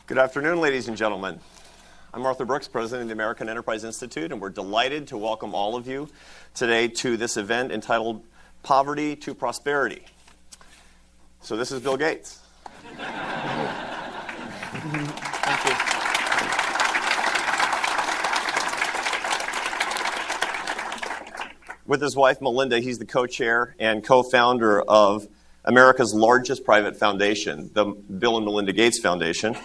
Good afternoon, ladies and gentlemen. I'm Arthur Brooks, president of the American Enterprise Institute, and we're delighted to welcome all of you today to this event entitled Poverty to Prosperity. So this is Bill Gates. Thank you. With his wife, Melinda, he's the co-chair and co-founder of America's largest private foundation, the Bill and Melinda Gates Foundation.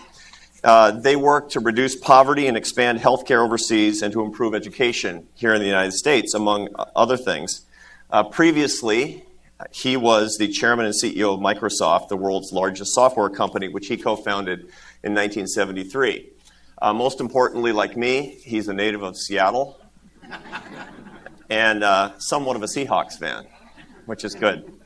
They work to reduce poverty and expand healthcare overseas and to improve education here in the United States, among other things. Previously, he was the chairman and CEO of Microsoft, the world's largest software company, which he co-founded in 1973. Most importantly, like me, he's a native of Seattle and somewhat of a Seahawks fan, which is good.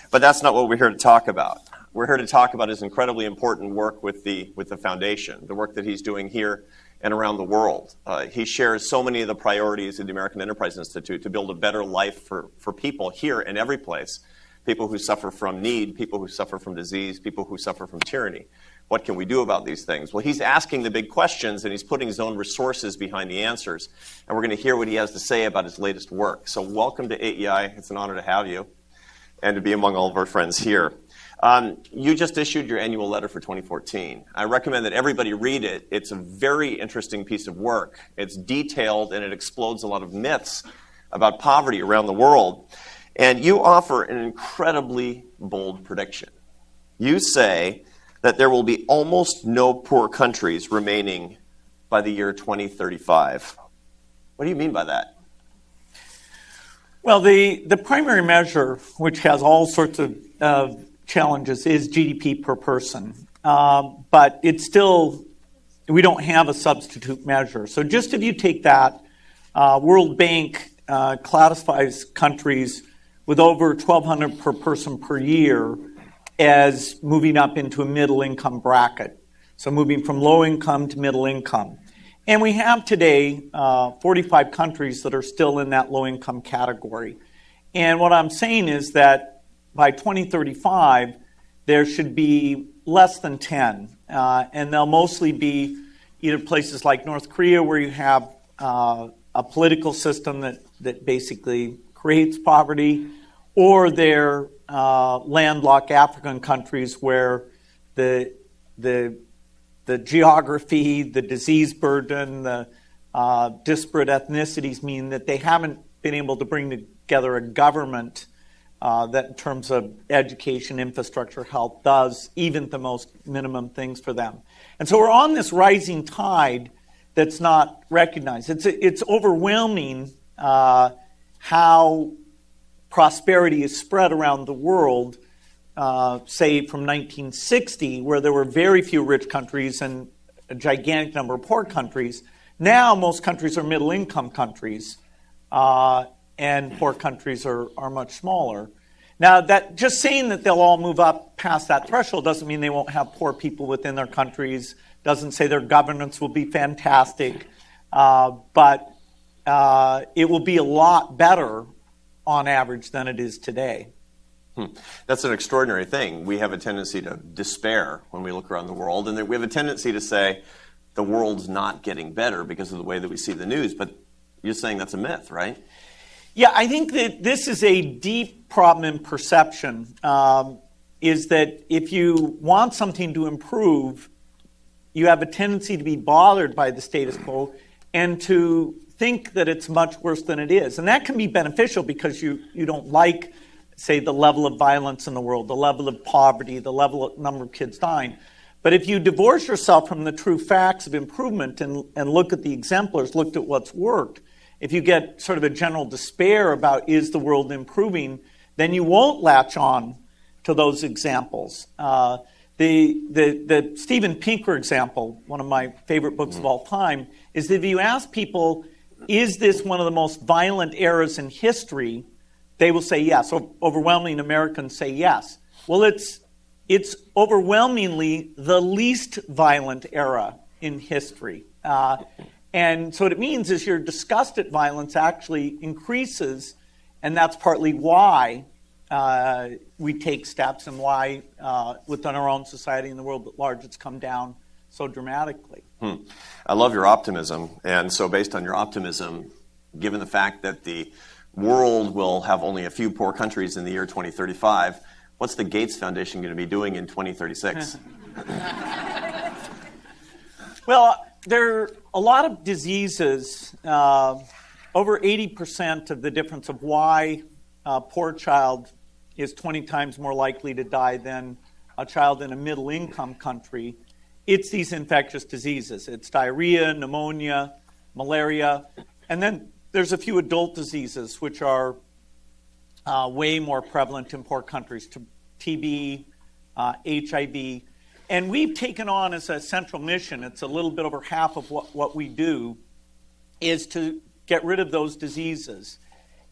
But that's not what we're here to talk about. We're here to talk about his incredibly important work with the foundation, the work that he's doing here and around the world. He shares so many of the priorities of the American Enterprise Institute to build a better life for people here in every place, people who suffer from need, people who suffer from disease, people who suffer from tyranny. What can we do about these things? Well, he's asking the big questions, and he's putting his own resources behind the answers. And we're going to hear what he has to say about his latest work. So welcome to AEI. It's an honor to have you and to be among all of our friends here. You just issued your annual letter for 2014. I recommend that everybody read it. It's a very interesting piece of work. It's detailed, and it explodes a lot of myths about poverty around the world. And you offer an incredibly bold prediction. You say that there will be almost no poor countries remaining by the year 2035. What do you mean by that? Well, the primary measure, which has all sorts of challenges, is GDP per person. But it's still, we don't have a substitute measure. So just if you take that, World Bank classifies countries with over $1,200 per person per year as moving up into a middle income bracket. So moving from low income to middle income. And we have today 45 countries that are still in that low income category. And what I'm saying is that by 2035, there should be less than 10. And they'll mostly be either places like North Korea, where you have a political system that basically creates poverty, or they're landlocked African countries where the geography, the disease burden, the disparate ethnicities mean that they haven't been able to bring together a government that in terms of education, infrastructure, health, does even the most minimum things for them. And so we're on this rising tide that's not recognized. It's overwhelming how prosperity is spread around the world, say from 1960, where there were very few rich countries and a gigantic number of poor countries. Now most countries are middle-income countries, and poor countries are much smaller. Now, that just saying that they'll all move up past that threshold doesn't mean they won't have poor people within their countries, doesn't say their governance will be fantastic, but it will be a lot better on average than it is today. That's an extraordinary thing. We have a tendency to despair when we look around the world, and we have a tendency to say the world's not getting better because of the way that we see the news, but you're saying that's a myth, right? Yeah, I think that this is a deep problem in perception, is that if you want something to improve, you have a tendency to be bothered by the status quo and to think that it's much worse than it is. And that can be beneficial because you don't like, say, the level of violence in the world, the level of poverty, the level of number of kids dying. But if you divorce yourself from the true facts of improvement and look at the exemplars, look at what's worked, if you get sort of a general despair about is the world improving, then you won't latch on to those examples. The Steven Pinker example, one of my favorite books of all time, is that if you ask people, is this one of the most violent eras in history, they will say yes. So overwhelming Americans say yes. Well, it's overwhelmingly the least violent era in history. And so what it means is your disgust at violence actually increases, and that's partly why we take steps and why within our own society and the world at large it's come down so dramatically. I love your optimism. And so based on your optimism, given the fact that the world will have only a few poor countries in the year 2035, what's the Gates Foundation going to be doing in 2036? Well, there are a lot of diseases. Over 80% of the difference of why a poor child is 20 times more likely to die than a child in a middle-income country, it's these infectious diseases. It's diarrhea, pneumonia, malaria, and then there's a few adult diseases which are way more prevalent in poor countries, TB, HIV. And we've taken on as a central mission, it's a little bit over half of what we do, is to get rid of those diseases.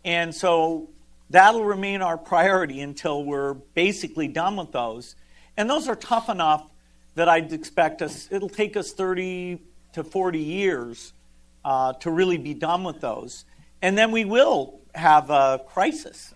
And so that'll remain our priority until we're basically done with those. And those are tough enough that I'd expect it'll take us 30 to 40 years to really be done with those. And then we will have a crisis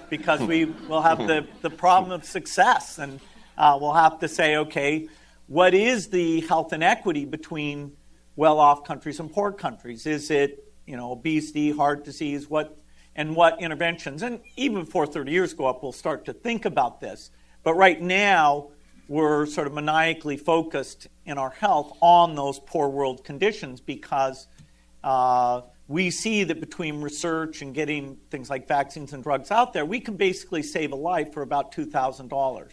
because we will have the problem of success. And we'll have to say, okay, what is the health inequity between well-off countries and poor countries? Is it, obesity, heart disease, what interventions? And even before 30 years go up, we'll start to think about this. But right now, we're sort of maniacally focused in our health on those poor world conditions because we see that between research and getting things like vaccines and drugs out there, we can basically save a life for about $2,000.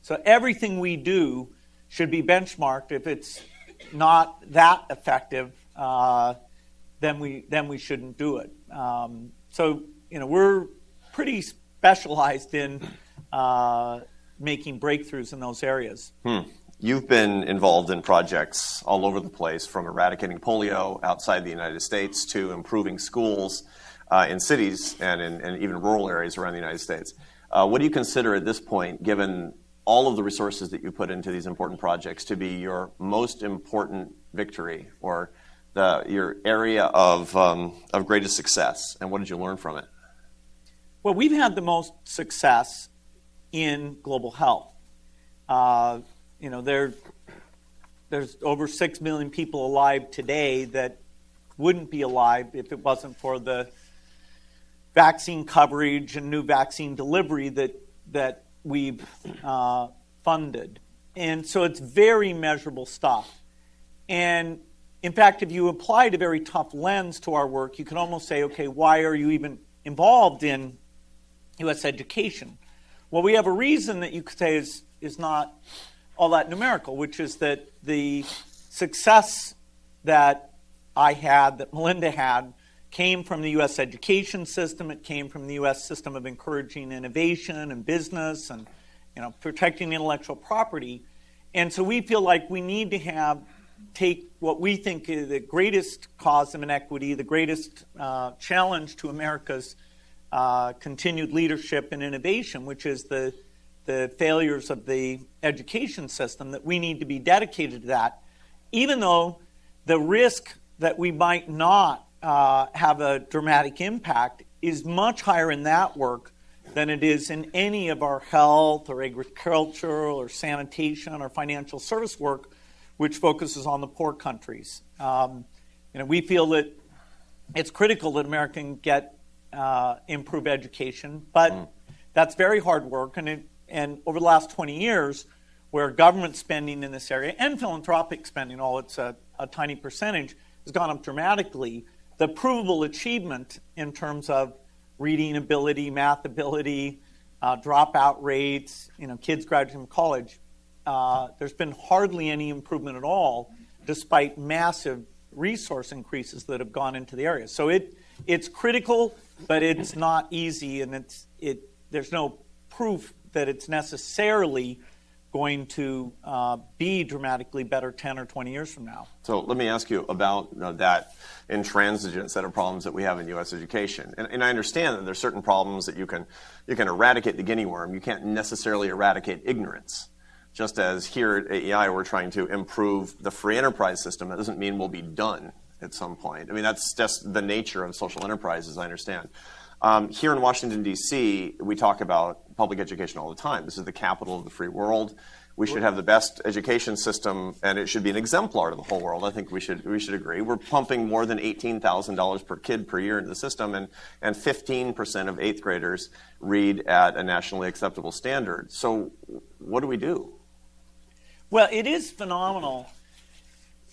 So everything we do should be benchmarked. If it's not that effective, then we shouldn't do it. So we're pretty specialized in making breakthroughs in those areas. You've been involved in projects all over the place, from eradicating polio outside the United States to improving schools in cities and in even rural areas around the United States. What do you consider at this point, given all of the resources that you put into these important projects, to be your most important victory or your area of greatest success? And what did you learn from it? Well, we've had the most success in global health. There's over 6 million people alive today that wouldn't be alive if it wasn't for the vaccine coverage and new vaccine delivery that we've funded. And so it's very measurable stuff. And in fact, if you applied a very tough lens to our work, you can almost say, okay, why are you even involved in U.S. education? Well, we have a reason that you could say is not all that numerical, which is that the success that I had, that Melinda had, came from the U.S. education system. It came from the U.S. system of encouraging innovation and business and protecting intellectual property. And so we feel like we need to take what we think is the greatest cause of inequity, the greatest challenge to America's continued leadership and innovation, which is the failures of the education system, that we need to be dedicated to that, even though the risk that we might not have a dramatic impact is much higher in that work than it is in any of our health or agricultural or sanitation or financial service work, which focuses on the poor countries. We feel that it's critical that America can get improve education, but that's very hard work. And over the last 20 years, where government spending in this area and philanthropic spending, all it's a tiny percentage, has gone up dramatically, the provable achievement in terms of reading ability, math ability, dropout rates, kids graduating from college, there's been hardly any improvement at all, despite massive resource increases that have gone into the area. So it's critical, but it's not easy, and there's no proof that it's necessarily going to be dramatically better 10 or 20 years from now. So let me ask you about that intransigent set of problems that we have in U.S. education. And I understand that there's certain problems that you can eradicate the guinea worm. You can't necessarily eradicate ignorance. Just as here at AEI we're trying to improve the free enterprise system, that doesn't mean we'll be done at some point. I mean, that's just the nature of social enterprise, as I understand. Here in Washington, D.C., we talk about public education all the time. This is the capital of the free world. We should have the best education system, and it should be an exemplar to the whole world. I think we should agree. We're pumping more than $18,000 per kid per year into the system, and 15% of 8th graders read at a nationally acceptable standard. So what do we do? Well, it is phenomenal,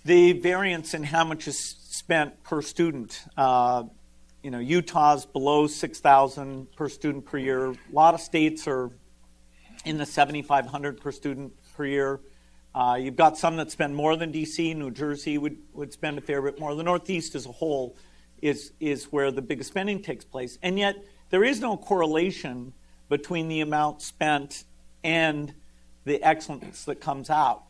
the variance in how much is spent per student. Utah's below $6,000 per student per year. A lot of states are in the $7,500 per student per year. You've got some that spend more than D.C. New Jersey would spend a fair bit more. The Northeast as a whole is where the biggest spending takes place. And yet there is no correlation between the amount spent and the excellence that comes out.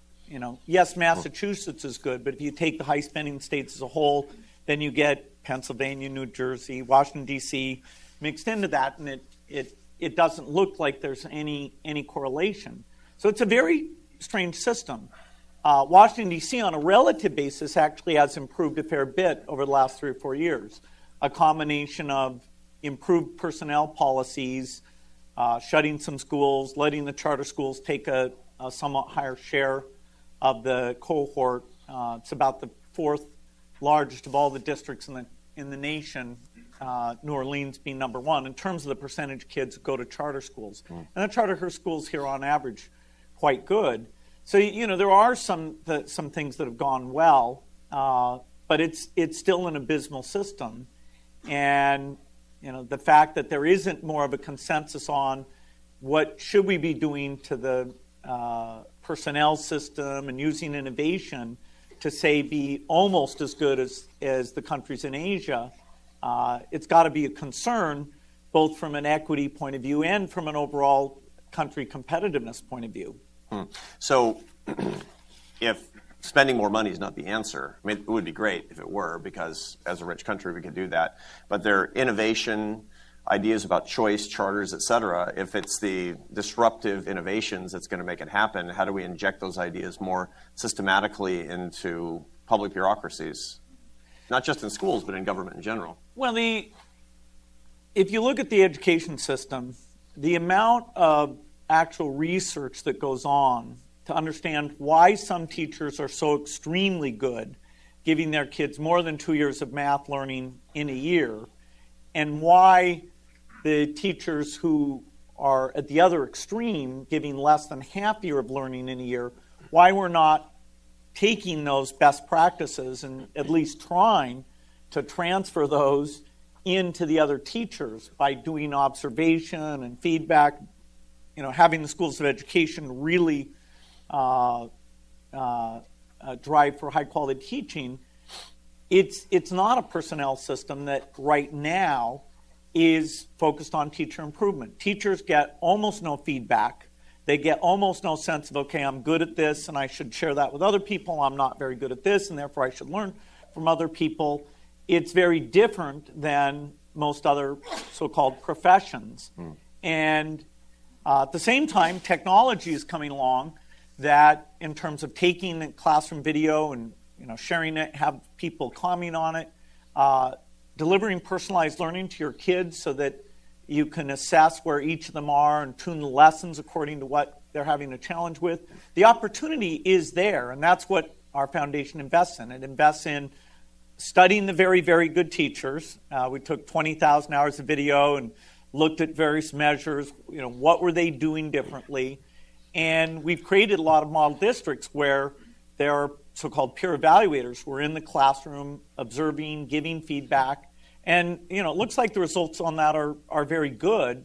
Yes, Massachusetts is good, but if you take the high spending states as a whole, then you get Pennsylvania, New Jersey, Washington, D.C. mixed into that, and it doesn't look like there's any correlation. So it's a very strange system. Washington, D.C. on a relative basis actually has improved a fair bit over the last 3 or 4 years. A combination of improved personnel policies, shutting some schools, letting the charter schools take a somewhat higher share of the cohort. It's about the 4th largest of all the districts in the nation, New Orleans being number 1 in terms of the percentage of kids who go to charter schools. And the charter schools here on average quite good. So there are some things that have gone well, but it's still an abysmal system. And the fact that there isn't more of a consensus on what should we be doing to the personnel system and using innovation to say be almost as good as the countries in Asia, it's got to be a concern both from an equity point of view and from an overall country competitiveness point of view. So if spending more money is not the answer, I mean, it would be great if it were, because as a rich country we could do that, but there are innovation, ideas about choice, charters, et cetera. If it's the disruptive innovations that's going to make it happen, how do we inject those ideas more systematically into public bureaucracies? Not just in schools, but in government in general. Well, if you look at the education system, the amount of actual research that goes on to understand why some teachers are so extremely good, giving their kids more than 2 years of math learning in a year, and why the teachers who are at the other extreme, giving less than half a year of learning in a year, why we're not taking those best practices and at least trying to transfer those into the other teachers by doing observation and feedback, having the schools of education really drive for high quality teaching. It's not a personnel system that right now is focused on teacher improvement. Teachers get almost no feedback. They get almost no sense of, okay, I'm good at this and I should share that with other people. I'm not very good at this and therefore I should learn from other people. It's very different than most other so-called professions. And at the same time, technology is coming along that in terms of taking classroom video and sharing it, have people comment on it, delivering personalized learning to your kids so that you can assess where each of them are and tune the lessons according to what they're having a challenge with. The opportunity is there, and that's what our foundation invests in. It invests in studying the very, very good teachers. We took 20,000 hours of video and looked at various measures. What were they doing differently? And we've created a lot of model districts where there are so-called peer evaluators who are in the classroom observing, giving feedback. And it looks like the results on that are very good.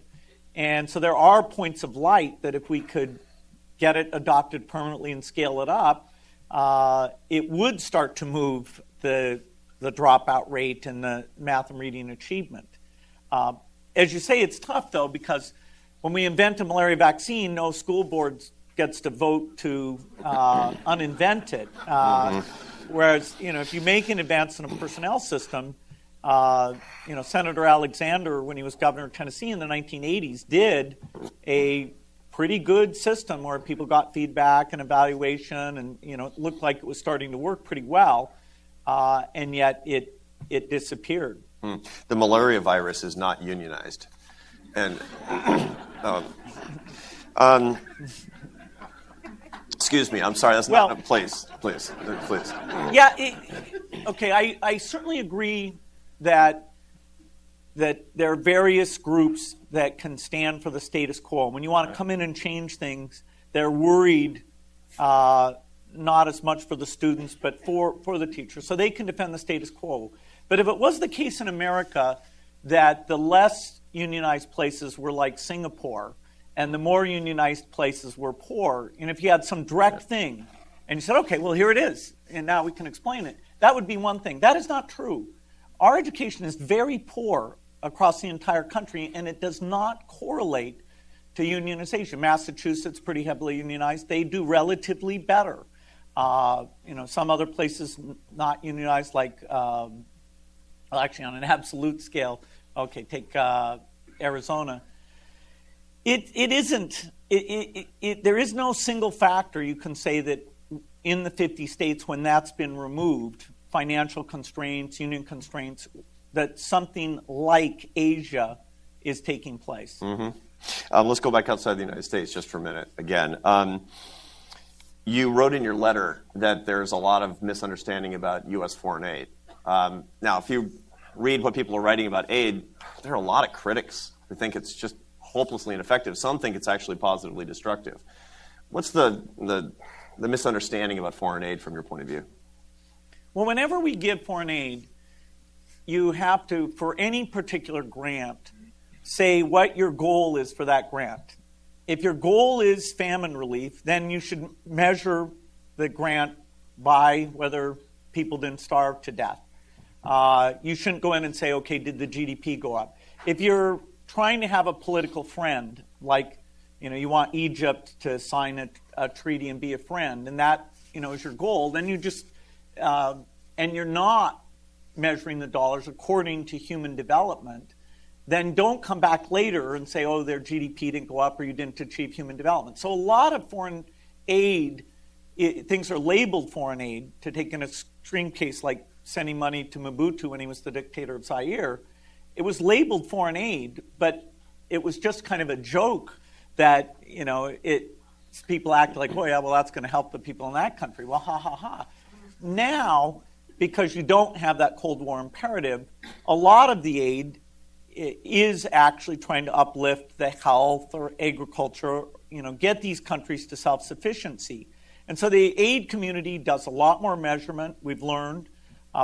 And so there are points of light that if we could get it adopted permanently and scale it up, it would start to move the dropout rate and the math and reading achievement. As you say, it's tough, though, because when we invent a malaria vaccine, no school board gets to vote to uninvent it. Whereas, if you make an advance in a personnel system, Senator Alexander, when he was governor of Tennessee in the 1980s, did a pretty good system where people got feedback and evaluation, and it looked like it was starting to work pretty well, and yet it disappeared. The malaria virus is not unionized, and Excuse me, I'm sorry, that's Well- not, please. Yeah, okay, I certainly agree that there are various groups that can stand for the status quo. When you want to come in and change things, they're worried not as much for the students, but for the teachers. So they can defend the status quo. But if it was the case in America that the less unionized places were like Singapore, and the more unionized places were poor, and if you had some direct thing, and you said, okay, well, here it is, and now we can explain it, that would be one thing. That is not true. Our education is very poor across the entire country, and it does not correlate to unionization. Massachusetts, pretty heavily unionized. They do relatively better. Some other places not unionized, like, actually on an absolute scale, okay, take Arizona. It isn't. There is no single factor you can say that in the 50 states, when that's been removed, financial constraints, union constraints, that something like Asia is taking place. Mm-hmm. Let's go back outside the United States just for a minute again. You wrote in your letter that there's a lot of misunderstanding about U.S. foreign aid. Now, if you read what people are writing about aid, there are a lot of critics who think it's just hopelessly ineffective. Some think it's actually positively destructive. What's the misunderstanding about foreign aid from your point of view? Well, whenever we give foreign aid, you have to, for any particular grant, say what your goal is for that grant. If your goal is famine relief, then you should measure the grant by whether people didn't starve to death. You shouldn't go in and say, okay, did the GDP go up? If you're trying to have a political friend, like you want Egypt to sign a treaty and be a friend, and that is your goal, then you just, and you're not measuring the dollars according to human development, then don't come back later and say, oh, their GDP didn't go up or you didn't achieve human development. So a lot of foreign aid, things are labeled foreign aid. To take an extreme case like sending money to Mobutu when he was the dictator of Zaire, it was labeled foreign aid, but it was just kind of a joke that, people act like, oh yeah, well that's going to help the people in that country. Well, ha ha ha. Now, because you don't have that Cold War imperative, a lot of the aid is actually trying to uplift the health or agriculture, get these countries to self-sufficiency. And so the aid community does a lot more measurement, we've learned.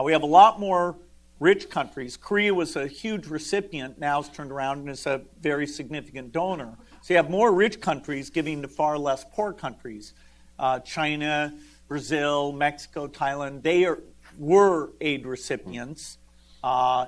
We have a lot more rich countries. Korea was a huge recipient, now it's turned around and is a very significant donor. So you have more rich countries giving to far less poor countries. China, Brazil, Mexico, Thailand, were aid recipients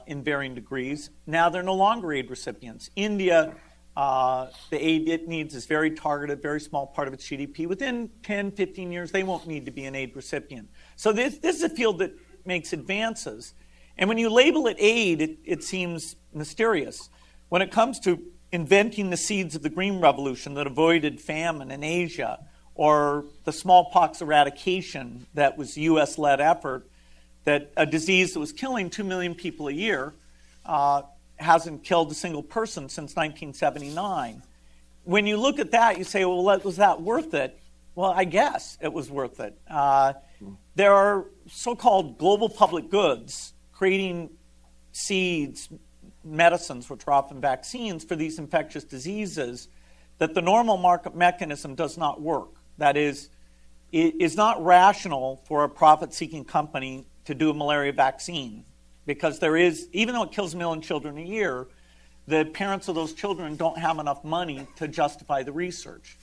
in varying degrees. Now they're no longer aid recipients. India, the aid it needs is very targeted, very small part of its GDP. Within 10, 15 years, they won't need to be an aid recipient. So this is a field that makes advances. And when you label it aid, it seems mysterious. When it comes to inventing the seeds of the Green Revolution that avoided famine in Asia, or the smallpox eradication that was U.S.-led effort, that a disease that was killing 2 million people a year hasn't killed a single person since 1979. When you look at that, you say, well, was that worth it? Well, I guess it was worth it. There are so-called global public goods, creating seeds, medicines, which are often vaccines, for these infectious diseases, that the normal market mechanism does not work. That is, it is not rational for a profit-seeking company to do a malaria vaccine, because there is, even though it kills 1 million children a year, the parents of those children don't have enough money to justify the research.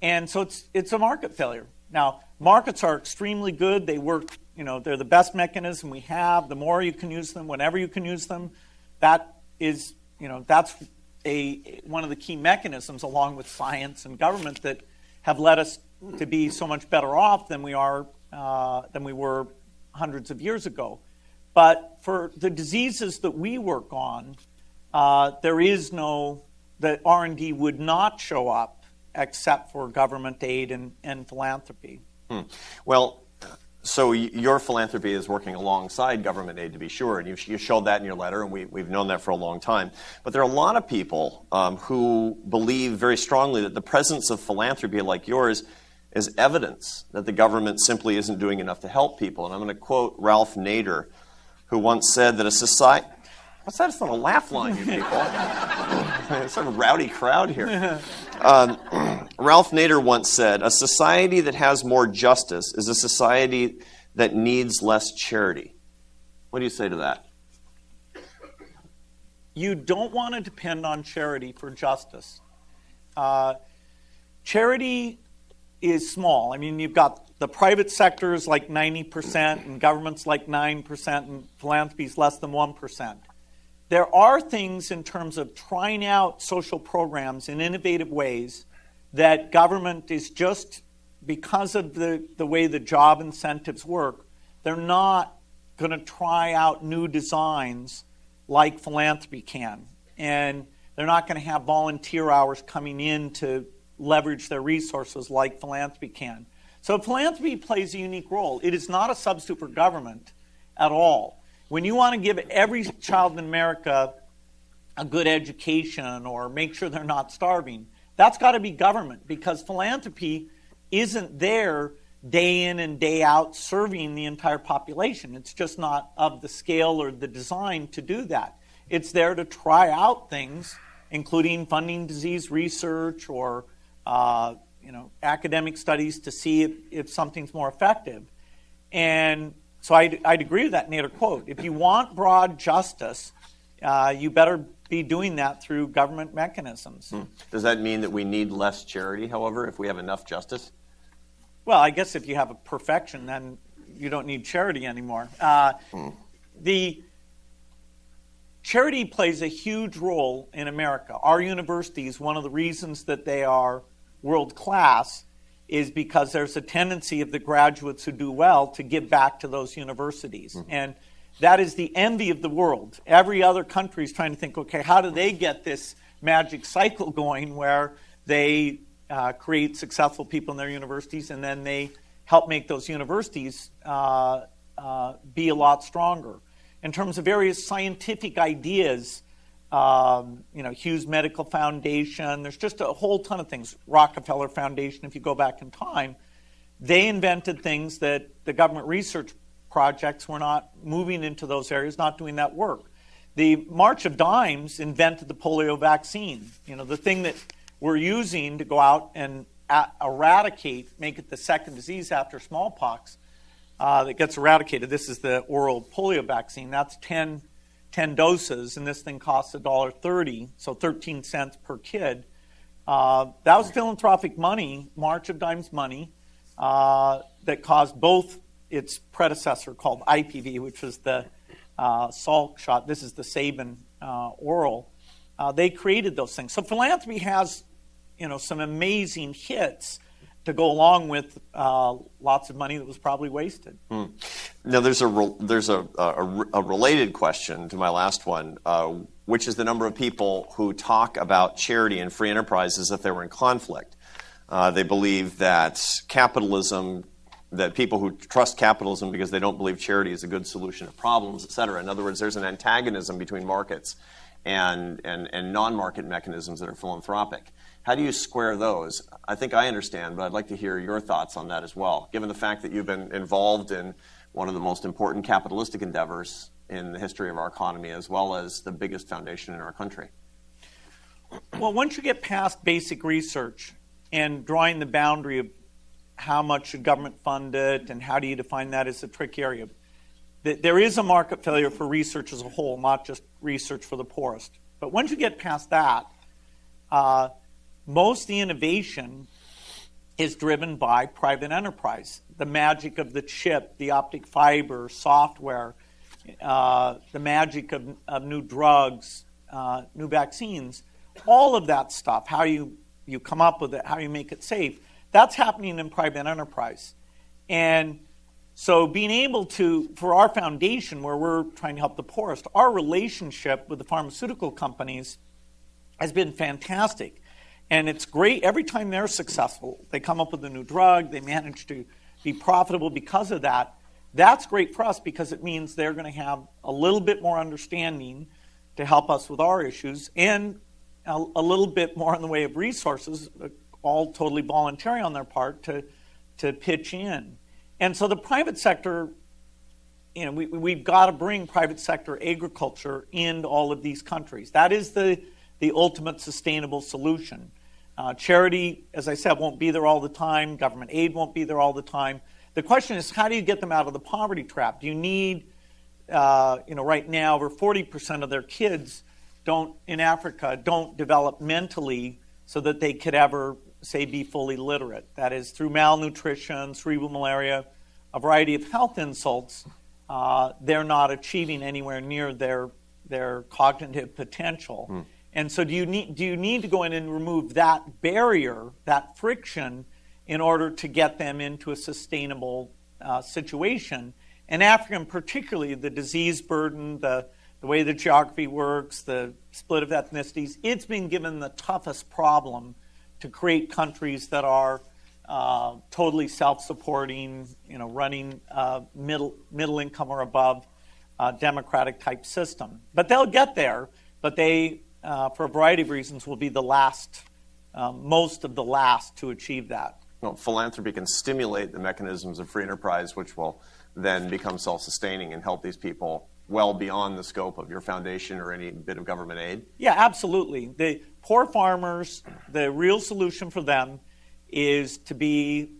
And so it's a market failure. Now, markets are extremely good. They work, they're the best mechanism we have. The more you can use them, whenever you can use them, that is, that's one of the key mechanisms, along with science and government, that have led us to be so much better off than we were hundreds of years ago. But for the diseases that we work on, the R&D would not show up except for government aid and philanthropy. Well, so your philanthropy is working alongside government aid, to be sure, and you showed that in your letter, and we've known that for a long time. But there are a lot of people who believe very strongly that the presence of philanthropy like yours is evidence that the government simply isn't doing enough to help people. And I'm going to quote Ralph Nader, who once said that a society... What's that? It's not a laugh line, you people. It's sort of a rowdy crowd here. Ralph Nader once said, a society that has more justice is a society that needs less charity. What do you say to that? You don't want to depend on charity for justice. Charity is small. I mean, you've got the private sector is like 90%, and government's like 9%, and philanthropy is less than 1%. There are things in terms of trying out social programs in innovative ways that government is just, because of the way the job incentives work, they're not going to try out new designs like philanthropy can. And they're not going to have volunteer hours coming in to leverage their resources like philanthropy can. So philanthropy plays a unique role. It is not a substitute for government at all. When you want to give every child in America a good education or make sure they're not starving, that's got to be government, because philanthropy isn't there day in and day out serving the entire population. It's just not of the scale or the design to do that. It's there to try out things, including funding disease research or academic studies to see if something's more effective. And so I'd agree with that Nader quote. If you want broad justice, you better be doing that through government mechanisms. Does that mean that we need less charity, however, if we have enough justice? Well, I guess if you have a perfection, then you don't need charity anymore. The charity plays a huge role in America. Our universities, one of the reasons that they are world class is because there's a tendency of the graduates who do well to give back to those universities. And that is the envy of the world. Every other country is trying to think, okay, how do they get this magic cycle going where they create successful people in their universities and then they help make those universities be a lot stronger. In terms of various scientific ideas, Hughes Medical Foundation, there's just a whole ton of things. Rockefeller Foundation, if you go back in time, they invented things that the government research projects were not moving into those areas, not doing that work. The March of Dimes invented the polio vaccine, the thing that we're using to go out and eradicate, make it the second disease after smallpox that gets eradicated. This is the oral polio vaccine. That's 10 doses, and this thing costs $1.30, so 13 cents per kid. That was philanthropic money, March of Dimes money, that caused both its predecessor called IPV, which was the Salk shot. This is the Sabin oral. They created those things. So philanthropy has, some amazing hits to go along with lots of money that was probably wasted. Now, there's a related question to my last one, which is the number of people who talk about charity and free enterprise as if they were in conflict. They believe that capitalism, that people who trust capitalism because they don't believe charity is a good solution to problems, et cetera. In other words, there's an antagonism between markets and non-market mechanisms that are philanthropic. How do you square those? I think I understand, but I'd like to hear your thoughts on that as well, given the fact that you've been involved in one of the most important capitalistic endeavors in the history of our economy, as well as the biggest foundation in our country. Well, once you get past basic research and drawing the boundary of how much should government fund it and how do you define that as a tricky area, there is a market failure for research as a whole, not just research for the poorest. But once you get past that, most of the innovation is driven by private enterprise. The magic of the chip, the optic fiber, software, the magic of new drugs, new vaccines, all of that stuff, how you come up with it, how you make it safe, that's happening in private enterprise. And so being able to, for our foundation where we're trying to help the poorest, our relationship with the pharmaceutical companies has been fantastic. And it's great every time they're successful. They come up with a new drug, they manage to be profitable because of that. That's great for us because it means they're going to have a little bit more understanding to help us with our issues and a little bit more in the way of resources, all totally voluntary on their part, to to pitch in. And so the private sector, we've got to bring private sector agriculture into all of these countries. That is the ultimate sustainable solution. Charity, as I said, won't be there all the time. Government aid won't be there all the time. The question is, how do you get them out of the poverty trap? Do you need, right now, over 40% of their kids in Africa don't develop mentally so that they could ever, say, be fully literate. That is, through malnutrition, cerebral malaria, a variety of health insults, they're not achieving anywhere near their cognitive potential. And so do you need to go in and remove that barrier, that friction, in order to get them into a sustainable situation? And Africa, particularly, the disease burden, the way the geography works, the split of ethnicities, it's been given the toughest problem to create countries that are totally self-supporting, running middle income or above democratic type system. But they'll get there, but they, for a variety of reasons, will be the last, most of the last to achieve that. Well, philanthropy can stimulate the mechanisms of free enterprise, which will then become self-sustaining and help these people well beyond the scope of your foundation or any bit of government aid? Yeah, absolutely. The poor farmers, the real solution for them is to be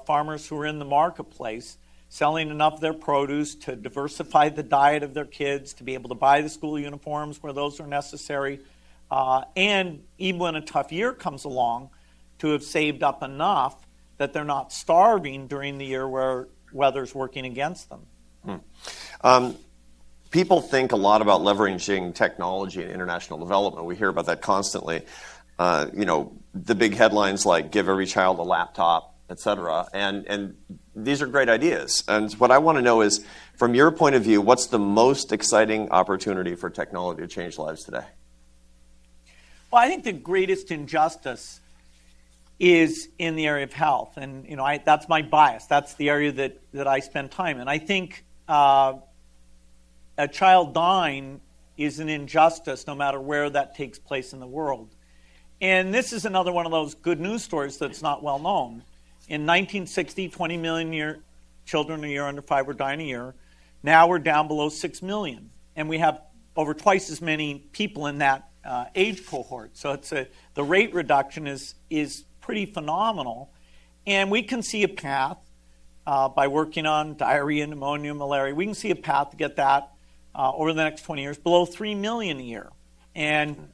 farmers who are in the marketplace, selling enough of their produce to diversify the diet of their kids, to be able to buy the school uniforms where those are necessary, and even when a tough year comes along, to have saved up enough that they're not starving during the year where weather's working against them. People think a lot about leveraging technology in international development. We hear about that constantly. The big headlines like give every child a laptop, et cetera. And these are great ideas. And what I want to know is, from your point of view, what's the most exciting opportunity for technology to change lives today? Well, I think the greatest injustice is in the area of health. And, that's my bias. That's the area that I spend time in. I think a child dying is an injustice no matter where that takes place in the world. And this is another one of those good news stories that's not well known. In 1960, 20 million children a year under 5 were dying a year. Now we're down below 6 million. And we have over twice as many people in that age cohort. So the rate reduction is pretty phenomenal. And we can see a path by working on diarrhea, pneumonia, malaria. We can see a path to get that over the next 20 years below 3 million a year. And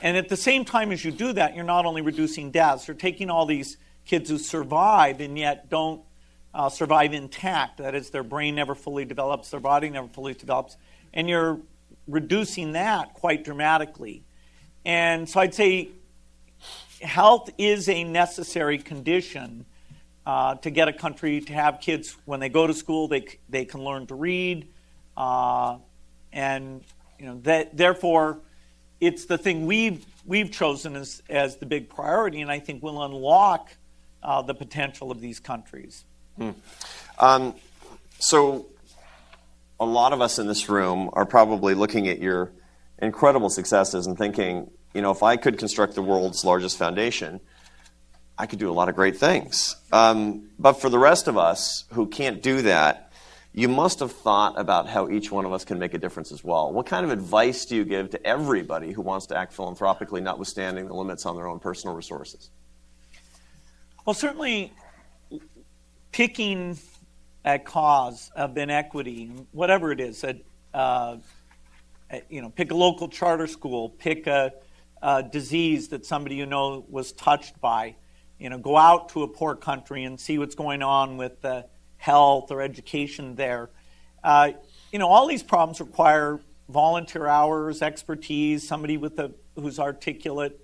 at the same time as you do that, you're not only reducing deaths, you're taking all these kids who survive and yet don't survive intact. That is, their brain never fully develops, their body never fully develops, and you're reducing that quite dramatically. And so I'd say health is a necessary condition to get a country to have kids, when they go to school, they can learn to read, therefore it's the thing we've chosen as the big priority, and I think will unlock the potential of these countries. So a lot of us in this room are probably looking at your incredible successes and thinking, if I could construct the world's largest foundation, I could do a lot of great things. But for the rest of us who can't do that, you must have thought about how each one of us can make a difference as well. What kind of advice do you give to everybody who wants to act philanthropically, notwithstanding the limits on their own personal resources? Well, certainly picking a cause of inequity, whatever it is, pick a local charter school, pick a disease that somebody was touched by. Go out to a poor country and see what's going on with the health or education there. All these problems require volunteer hours, expertise, somebody who's articulate.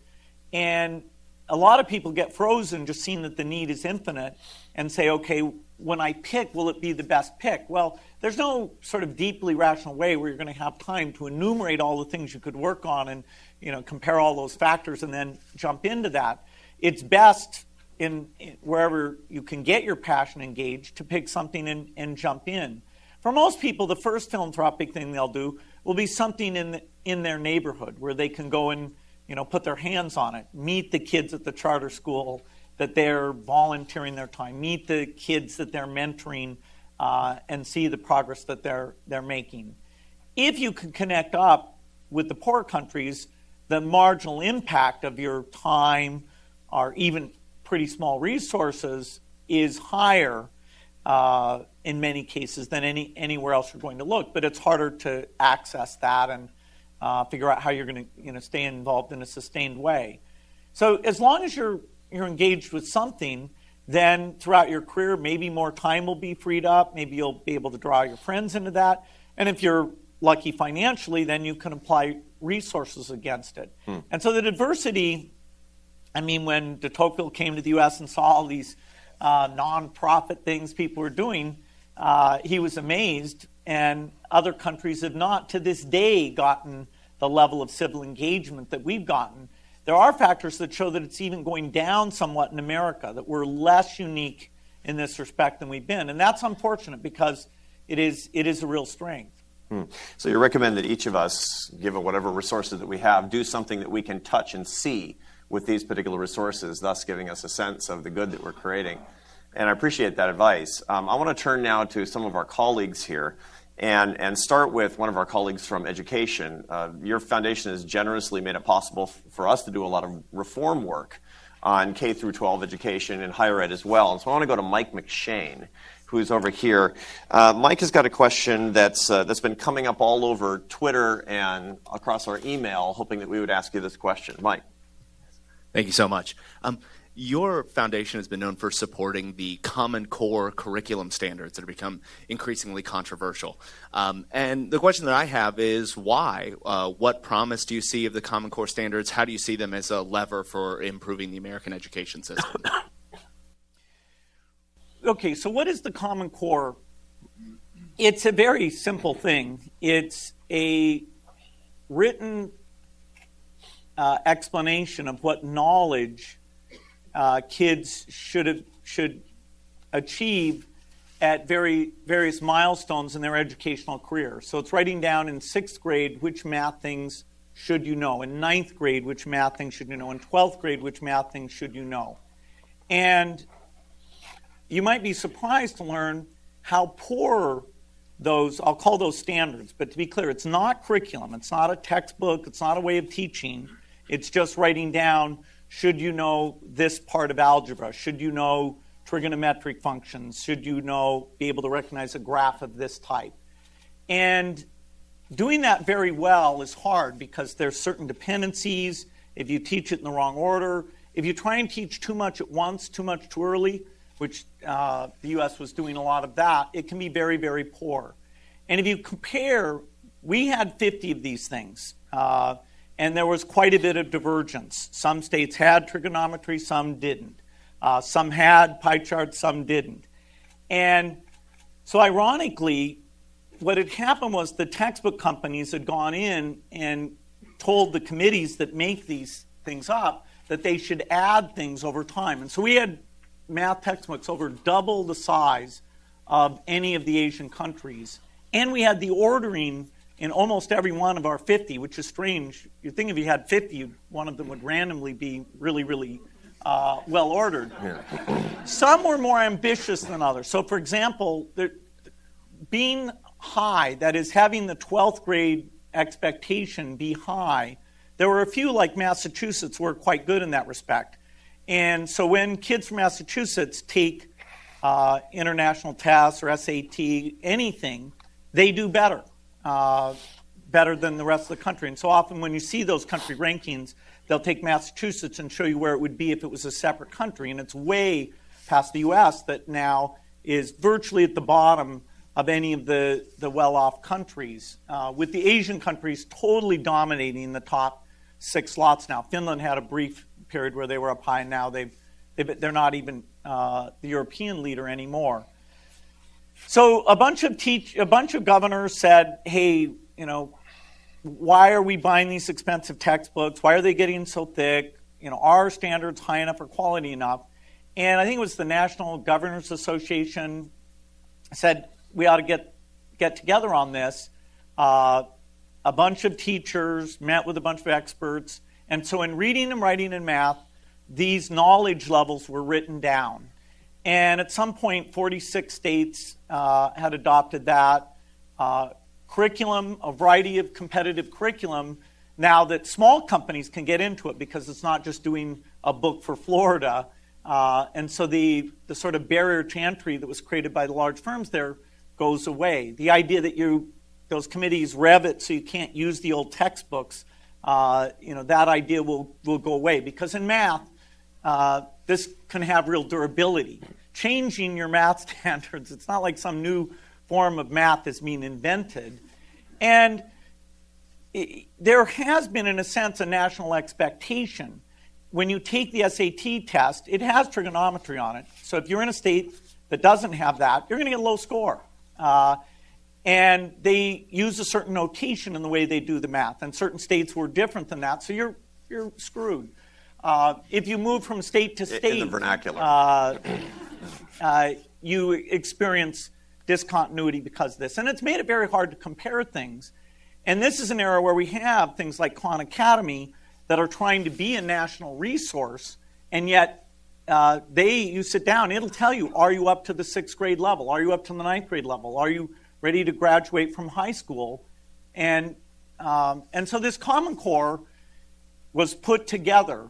And a lot of people get frozen just seeing that the need is infinite and say, okay, when I pick, will it be the best pick? Well, there's no sort of deeply rational way where you're going to have time to enumerate all the things you could work on and compare all those factors and then jump into that. It's best in wherever you can get your passion engaged to pick something and jump in. For most people, the first philanthropic thing they'll do will be something in their neighborhood where they can go and put their hands on it, meet the kids at the charter school that they're volunteering their time, meet the kids that they're mentoring, and see the progress that they're making. If you can connect up with the poor countries, the marginal impact of your time or even pretty small resources is higher in many cases than anywhere else you're going to look. But it's harder to access that and figure out how you're going to stay involved in a sustained way. So as long as you're engaged with something, then throughout your career, maybe more time will be freed up. Maybe you'll be able to draw your friends into that. And if you're lucky financially, then you can apply resources against it. And so the diversity, I mean, when de Tocqueville came to the U.S. and saw all these nonprofit things people were doing, he was amazed, and other countries have not to this day gotten the level of civil engagement that we've gotten. There are factors that show that it's even going down somewhat in America, that we're less unique in this respect than we've been. And that's unfortunate because it is a real strength. So you recommend that each of us, given whatever resources that we have, do something that we can touch and see with these particular resources, thus giving us a sense of the good that we're creating. And I appreciate that advice. I want to turn now to some of our colleagues here and start with one of our colleagues from education. Your foundation has generously made it possible for us to do a lot of reform work on K through 12 education and higher ed as well. And so I want to go to Mike McShane, who's over here. Mike has got a question that's been coming up all over Twitter and across our email, hoping that we would ask you this question. Mike. Thank you so much. Your foundation has been known for supporting the Common Core curriculum standards that have become increasingly controversial. And the question that I have is why? What promise do you see of the Common Core standards? How do you see them as a lever for improving the American education system? Okay, so what is the Common Core? It's a very simple thing. It's a written explanation of what knowledge kids should achieve at various milestones in their educational career. So it's writing down in 6th grade which math things should you know, in 9th grade which math things should you know, in 12th grade which math things should you know. And you might be surprised to learn how poor those, I'll call those standards, but to be clear, it's not curriculum, it's not a textbook, it's not a way of teaching, it's just writing down, should you know this part of algebra, should you know trigonometric functions, should you know, be able to recognize a graph of this type. And doing that very well is hard because there's certain dependencies. If you teach it in the wrong order, if you try and teach too much at once, too much too early, which the U.S. was doing a lot of that, it can be very, very poor. And if you compare, we had 50 of these things, and there was quite a bit of divergence. Some states had trigonometry, some didn't. Some had pie charts, some didn't. And so ironically, what had happened was the textbook companies had gone in and told the committees that make these things up that they should add things over time. And so we had math textbooks over double the size of any of the Asian countries. And we had the ordering in almost every one of our 50, which is strange. You'd think if you had 50, one of them would randomly be really, really well ordered. Yeah. Some were more ambitious than others. So for example, being high, that is having the 12th grade expectation be high, there were a few like Massachusetts were quite good in that respect. And so when kids from Massachusetts take international tests or SAT, anything, they do better, better than the rest of the country. And so often when you see those country rankings, they'll take Massachusetts and show you where it would be if it was a separate country. And it's way past the U.S. that now is virtually at the bottom of any of the well-off countries, with the Asian countries totally dominating the top 6 slots now. Finland had a brief period where they were up high, and now they're not even the European leader anymore. So a bunch of governors said, hey, why are we buying these expensive textbooks? Why are they getting so thick? Are standards high enough or quality enough? And I think it was the National Governors Association said we ought to get together on this. A bunch of teachers met with a bunch of experts. And so in reading and writing and math, these knowledge levels were written down. And at some point, 46 states had adopted that curriculum, a variety of competitive curriculum, now that small companies can get into it because it's not just doing a book for Florida. And so the sort of barrier to entry that was created by the large firms there goes away. The idea that those committees rev it so you can't use the old textbooks, that idea will go away. Because in math, this can have real durability. Changing your math standards, it's not like some new form of math is being invented. And there has been, in a sense, a national expectation. When you take the SAT test, it has trigonometry on it. So if you're in a state that doesn't have that, you're going to get a low score. And they use a certain notation in the way they do the math. And certain states were different than that, so you're screwed. If you move from state to state, in the vernacular, you experience discontinuity because of this. And it's made it very hard to compare things. And this is an era where we have things like Khan Academy that are trying to be a national resource, and yet you sit down, it'll tell you, are you up to the 6th grade level? Are you up to the 9th grade level? Are you ready to graduate from high school? And so this Common Core was put together.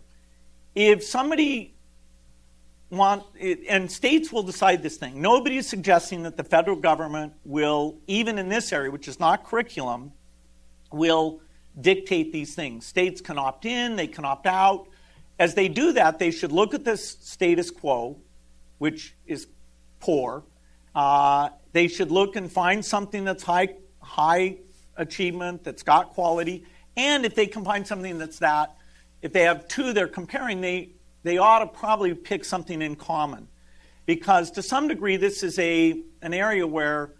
If somebody and states will decide this thing. Nobody is suggesting that the federal government will, even in this area, which is not curriculum, will dictate these things. States can opt in, they can opt out. As they do that, they should look at this status quo, which is poor. They should look and find something that's high achievement, that's got quality. And if they can find something that's that, if they have two they're comparing, they ought to probably pick something in common. Because to some degree, this is an area where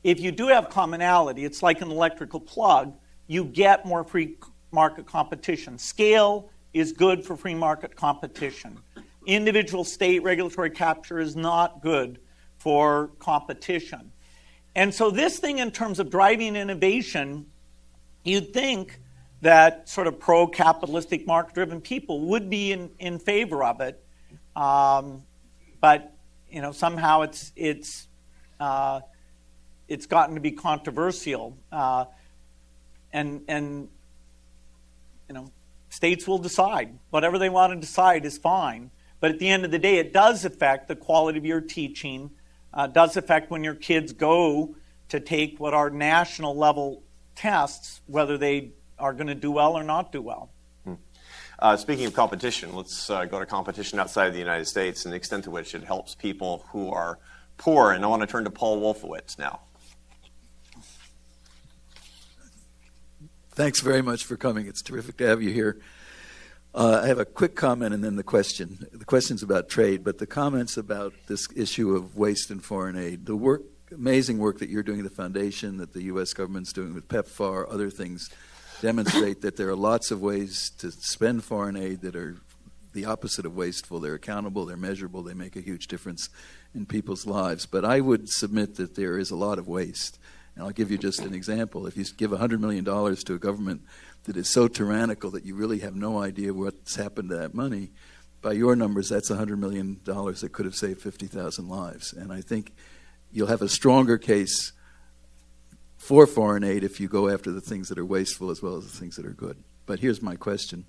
if you do have commonality, it's like an electrical plug, you get more free market competition. Scale is good for free market competition. Individual state regulatory capture is not good for competition. And so this thing, in terms of driving innovation, you'd think that sort of pro-capitalistic, market-driven people would be in favor of it, but somehow it's gotten to be controversial, and states will decide whatever they want to decide is fine. But at the end of the day, it does affect the quality of your teaching. Does affect when your kids go to take what are national level tests, whether they are going to do well or not do well. Speaking of competition, let's go to competition outside of the United States and the extent to which it helps people who are poor. And I want to turn to Paul Wolfowitz now. Thanks very much for coming. It's terrific to have you here. I have a quick comment and then the question. The question's about trade, but the comments about this issue of waste and foreign aid. The amazing work that you're doing at the foundation, that the U.S. government's doing with PEPFAR, other things, demonstrate that there are lots of ways to spend foreign aid that are the opposite of wasteful. They're accountable, they're measurable, they make a huge difference in people's lives. But I would submit that there is a lot of waste. And I'll give you just an example. If you give $100 million to a government that is so tyrannical that you really have no idea what's happened to that money, by your numbers, that's $100 million that could have saved 50,000 lives. And I think you'll have a stronger case for foreign aid if you go after the things that are wasteful as well as the things that are good. But here's my question.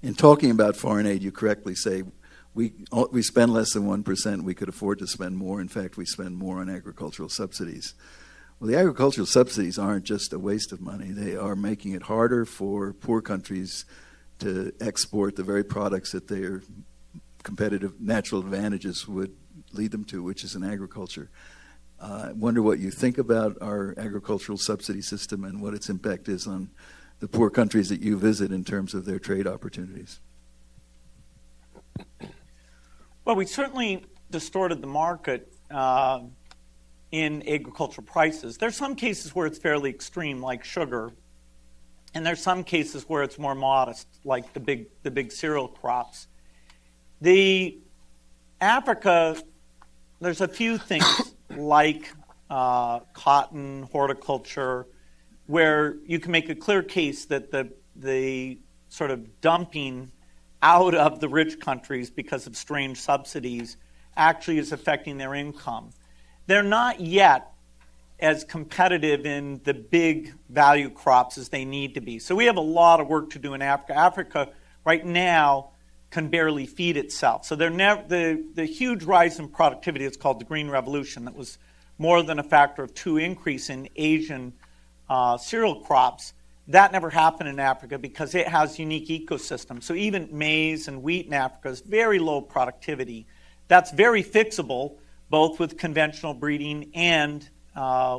In talking about foreign aid, you correctly say we spend less than 1%. We could afford to spend more. In fact, we spend more on agricultural subsidies. Well, the agricultural subsidies aren't just a waste of money. They are making it harder for poor countries to export the very products that their competitive natural advantages would lead them to, which is in agriculture. I wonder what you think about our agricultural subsidy system and what its impact is on the poor countries that you visit in terms of their trade opportunities. Well, we certainly distorted the market in agricultural prices. There's some cases where it's fairly extreme, like sugar, and there's some cases where it's more modest, like the big cereal crops. Africa, there's a few things like cotton, horticulture, where you can make a clear case that the sort of dumping out of the rich countries because of strange subsidies actually is affecting their income. They're not yet as competitive in the big value crops as they need to be. So we have a lot of work to do in Africa. Africa right now can barely feed itself. So the huge rise in productivity, it's called the Green Revolution, that was more than a factor of 2 increase in Asian cereal crops. That never happened in Africa because it has unique ecosystems. So even maize and wheat in Africa is very low productivity. That's very fixable, both with conventional breeding and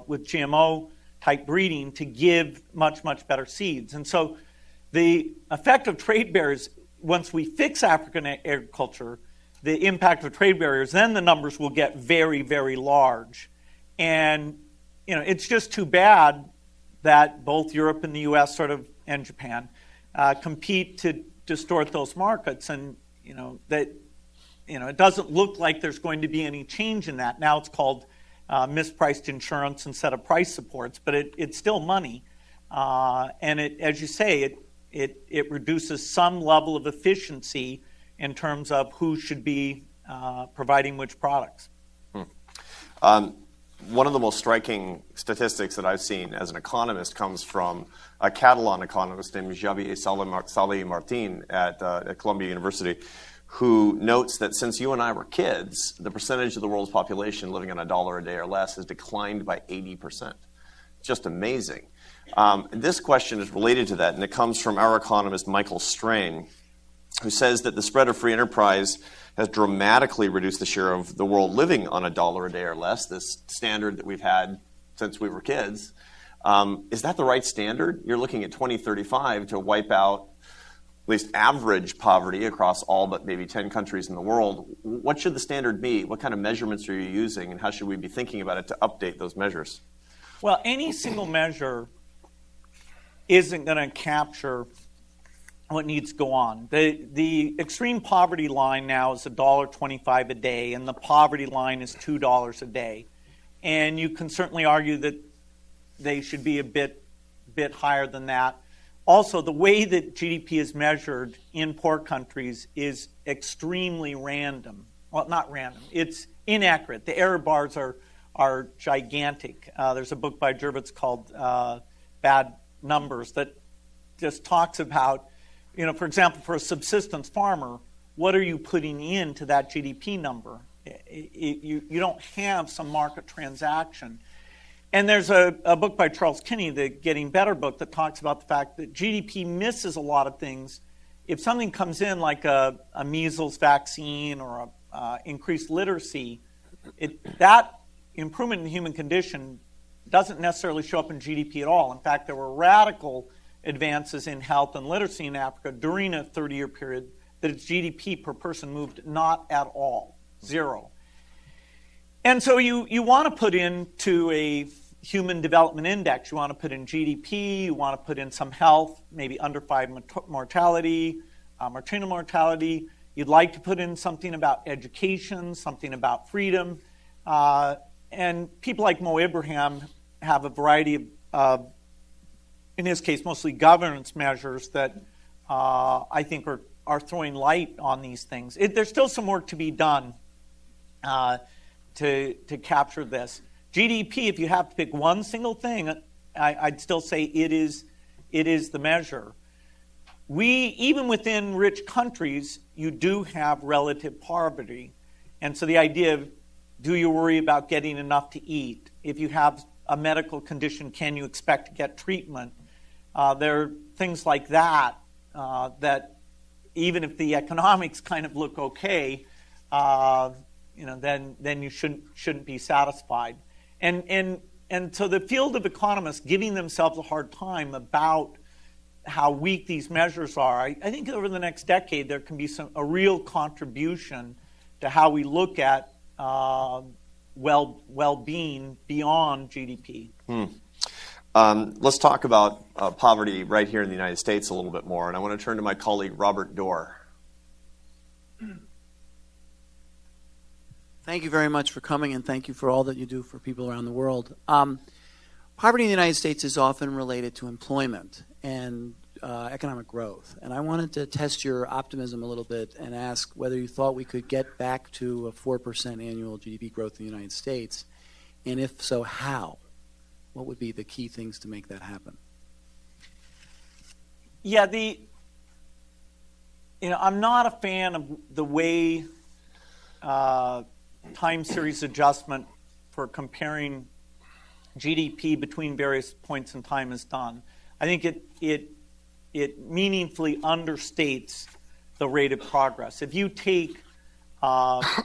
with GMO-type breeding to give much, much better seeds. And so the effect of trade barriers, once we fix African agriculture, the impact of trade barriers, then the numbers will get very, very large. And it's just too bad that both Europe and the U.S. and Japan compete to distort those markets, and it doesn't look like there's going to be any change in that. Now it's called mispriced insurance instead of price supports, but it's still money, and as you say, it reduces some level of efficiency in terms of who should be providing which products. One of the most striking statistics that I've seen as an economist comes from a Catalan economist named Xavier Saleh Martin at Columbia University, who notes that since you and I were kids, the percentage of the world's population living on $1 a day or less has declined by 80%. Just amazing. This question is related to that, and it comes from our economist Michael Strain, who says that the spread of free enterprise has dramatically reduced the share of the world living on $1 a day or less, this standard that we've had since we were kids. Is that the right standard? You're looking at 2035 to wipe out at least average poverty across all but maybe 10 countries in the world. What should the standard be? What kind of measurements are you using, and how should we be thinking about it to update those measures? Well, any single measure isn't going to capture what needs to go on. The extreme poverty line now is $1.25 a day, and the poverty line is $2 a day. And you can certainly argue that they should be a bit higher than that. Also, the way that GDP is measured in poor countries is extremely random. Well, not random. It's inaccurate. The error bars are gigantic. There's a book by Jervitz called Bad Numbers that just talks about, for example, for a subsistence farmer, what are you putting into that GDP number? You don't have some market transaction. And there's a book by Charles Kinney, the Getting Better book, that talks about the fact that GDP misses a lot of things. If something comes in like a measles vaccine or increased literacy, that improvement in the human condition doesn't necessarily show up in GDP at all. In fact, there were radical advances in health and literacy in Africa during a 30-year period that its GDP per person moved not at all, zero. And so you want to put into a human development index, you want to put in GDP, you want to put in some health, maybe under 5 mortality, maternal mortality. You'd like to put in something about education, something about freedom. And people like Mo Ibrahim have a variety of, in his case, mostly governance measures that I think are throwing light on these things. There's still some work to be done to capture this. GDP, if you have to pick one single thing, I'd still say it is the measure. Even within rich countries, you do have relative poverty. And so the idea of, do you worry about getting enough to eat? If you have a medical condition, can you expect to get treatment? There are things like that that even if the economics kind of look okay, then you shouldn't be satisfied. And so the field of economists giving themselves a hard time about how weak these measures are, I think over the next decade there can be a real contribution to how we look at well-being beyond GDP. Let's talk about poverty right here in the United States a little bit more, and I want to turn to my colleague Robert Doar. Thank you very much for coming, and thank you for all that you do for people around the world. Poverty in the United States is often related to employment, and economic growth. And I wanted to test your optimism a little bit and ask whether you thought we could get back to a 4% annual GDP growth in the United States, and if so, how? What would be the key things to make that happen? Yeah, I'm not a fan of the way time series adjustment for comparing GDP between various points in time is done. I think it meaningfully understates the rate of progress. If you take,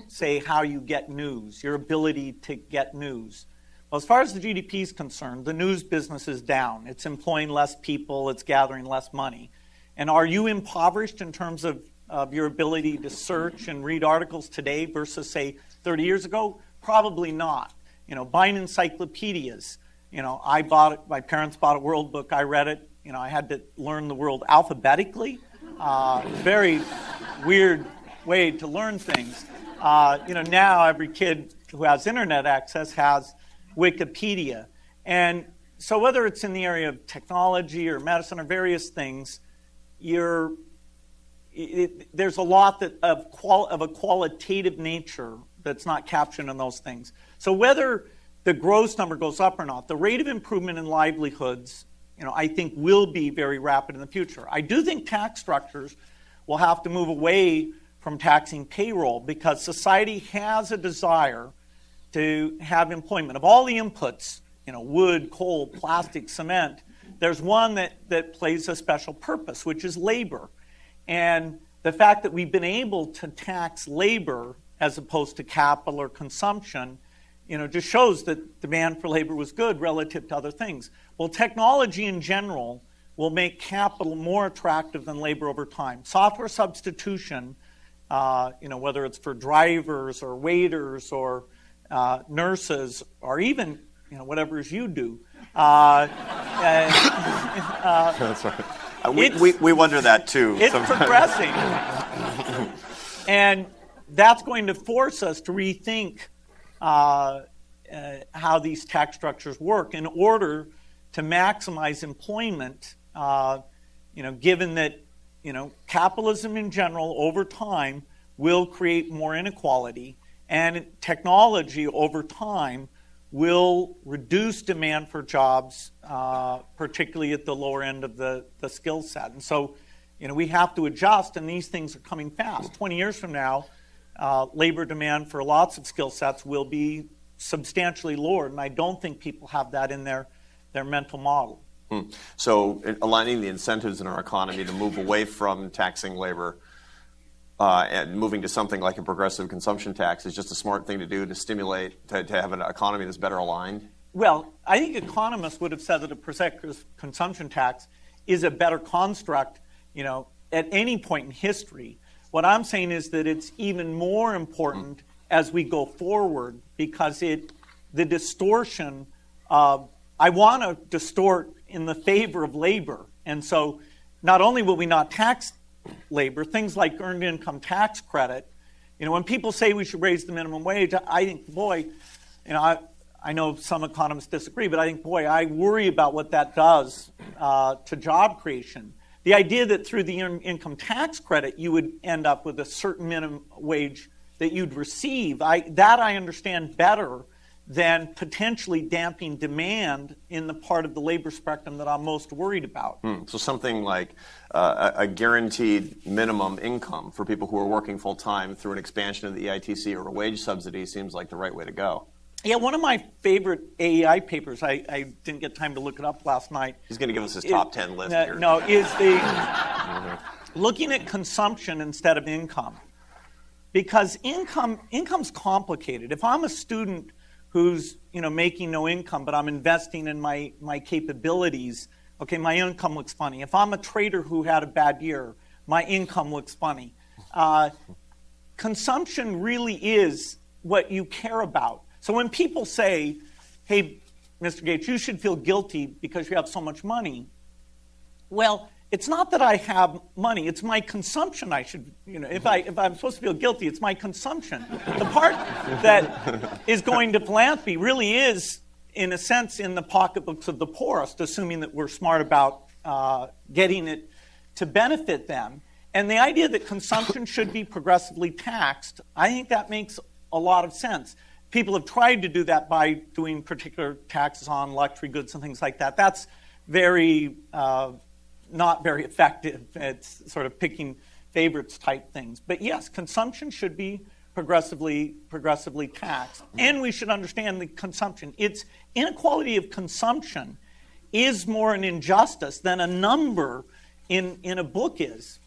say, how you get news, your ability to get news. Well, as far as the GDP is concerned, the news business is down. It's employing less people. It's gathering less money. And are you impoverished in terms of your ability to search and read articles today versus, say, 30 years ago? Probably not. Buying encyclopedias. My parents bought a World Book. I read it. I had to learn the world alphabetically. Very weird way to learn things. Now every kid who has internet access has Wikipedia. And so whether it's in the area of technology or medicine or various things, there's a lot of a qualitative nature that's not captured in those things. So whether the gross number goes up or not, the rate of improvement in livelihoods, I think will be very rapid in the future. I do think tax structures will have to move away from taxing payroll because society has a desire to have employment. Of all the inputs, wood, coal, plastic, cement, there's one that plays a special purpose, which is labor. And the fact that we've been able to tax labor as opposed to capital or consumption, just shows that demand for labor was good relative to other things. Well, technology in general will make capital more attractive than labor over time. Software substitution, whether it's for drivers or waiters or nurses or even, whatever you do. That's right. We wonder that too. It's progressing. And that's going to force us to rethink how these tax structures work in order to maximize employment, given that, capitalism in general over time will create more inequality, and technology over time will reduce demand for jobs, particularly at the lower end of the skill set. And so, we have to adjust, and these things are coming fast. 20 years from now, labor demand for lots of skill sets will be substantially lower, and I don't think people have that in their mental model. So aligning the incentives in our economy to move away from taxing labor and moving to something like a progressive consumption tax is just a smart thing to do to stimulate, to have an economy that's better aligned? Well, I think economists would have said that a progressive consumption tax is a better construct, at any point in history. What I'm saying is that it's even more important as we go forward because the distortion of, I want to distort in the favor of labor. And so not only will we not tax labor, things like earned income tax credit, when people say we should raise the minimum wage, I think, boy, I know some economists disagree, but I think, boy, I worry about what that does to job creation. The idea that through the earned income tax credit you would end up with a certain minimum wage that you'd receive, I understand better than potentially damping demand in the part of the labor spectrum that I'm most worried about. So something like a guaranteed minimum income for people who are working full-time through an expansion of the EITC or a wage subsidy seems like the right way to go. Yeah, one of my favorite AEI papers, I didn't get time to look it up last night. He's going to give us his top 10 list here. No, is the looking at consumption instead of income. Because income's complicated. If I'm a student who's making no income, but I'm investing in my capabilities, okay, my income looks funny. If I'm a trader who had a bad year, my income looks funny. Consumption really is what you care about. So when people say, hey, Mr. Gates, you should feel guilty because you have so much money, well, it's not that I have money, it's my consumption I should, if I'm supposed to feel guilty, it's my consumption. The part that is going to philanthropy really is, in a sense, in the pocketbooks of the poorest, assuming that we're smart about getting it to benefit them. And the idea that consumption should be progressively taxed, I think that makes a lot of sense. People have tried to do that by doing particular taxes on luxury goods and things like that. That's very not very effective. It's sort of picking favorites type things. But yes, consumption should be progressively taxed. And we should understand the consumption. It's inequality of consumption is more an injustice than a number in a book is.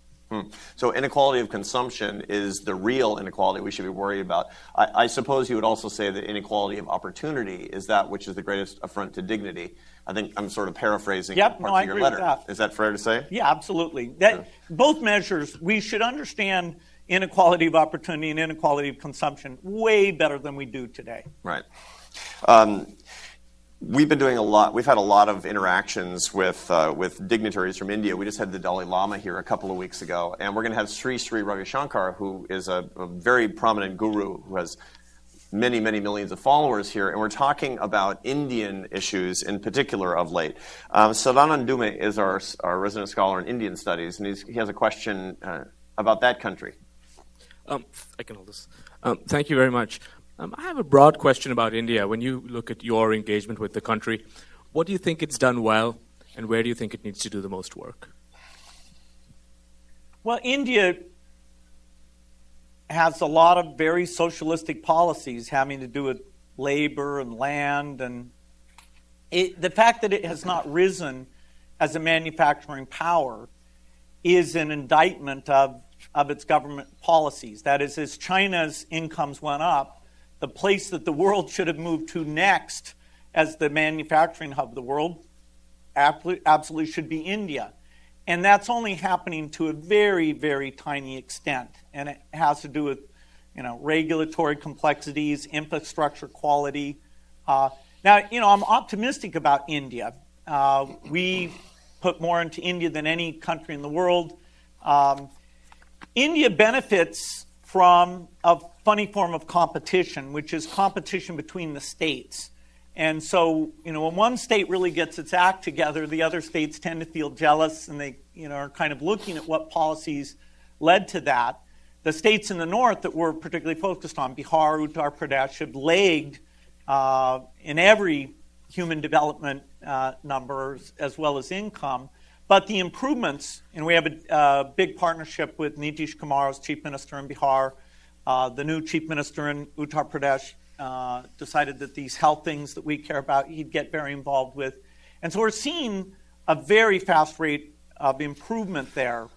So inequality of consumption is the real inequality we should be worried about. I suppose you would also say that inequality of opportunity is that which is the greatest affront to dignity. I think I'm sort of paraphrasing parts I of your agree letter. with that. Is that fair to say? Yeah, absolutely. Both measures, we should understand inequality of opportunity and inequality of consumption way better than we do today. Right. We've been doing a lot. We've had a lot of interactions with dignitaries from India. We just had the Dalai Lama here a couple of weeks ago, and we're going to have Sri Ravi Shankar, who is a very prominent guru who has many, many millions of followers here, and we're talking about Indian issues in particular of late. Sadanand Dume is our resident scholar in Indian studies, and he has a question about that country. I can hold this. Thank you very much. I have a broad question about India. When you look at your engagement with the country, what do you think it's done well, and where do you think it needs to do the most work? Well, India has a lot of very socialistic policies having to do with labor and land, and the fact that it has not risen as a manufacturing power is an indictment of its government policies. That is, as China's incomes went up, the place that the world should have moved to next as the manufacturing hub of the world absolutely should be India. And that's only happening to a very, very tiny extent. And it has to do with, regulatory complexities, infrastructure quality. Now, I'm optimistic about India. We put more into India than any country in the world. India benefits from a funny form of competition, which is competition between the states. And so, when one state really gets its act together, the other states tend to feel jealous, and they, are kind of looking at what policies led to that. The states in the north that we're particularly focused on, Bihar, Uttar Pradesh, have lagged in every human development numbers as well as income. But the improvements, and we have a big partnership with Nitish Kumar as Chief Minister in Bihar. The new Chief Minister in Uttar Pradesh decided that these health things that we care about, he'd get very involved with. And so we're seeing a very fast rate of improvement there.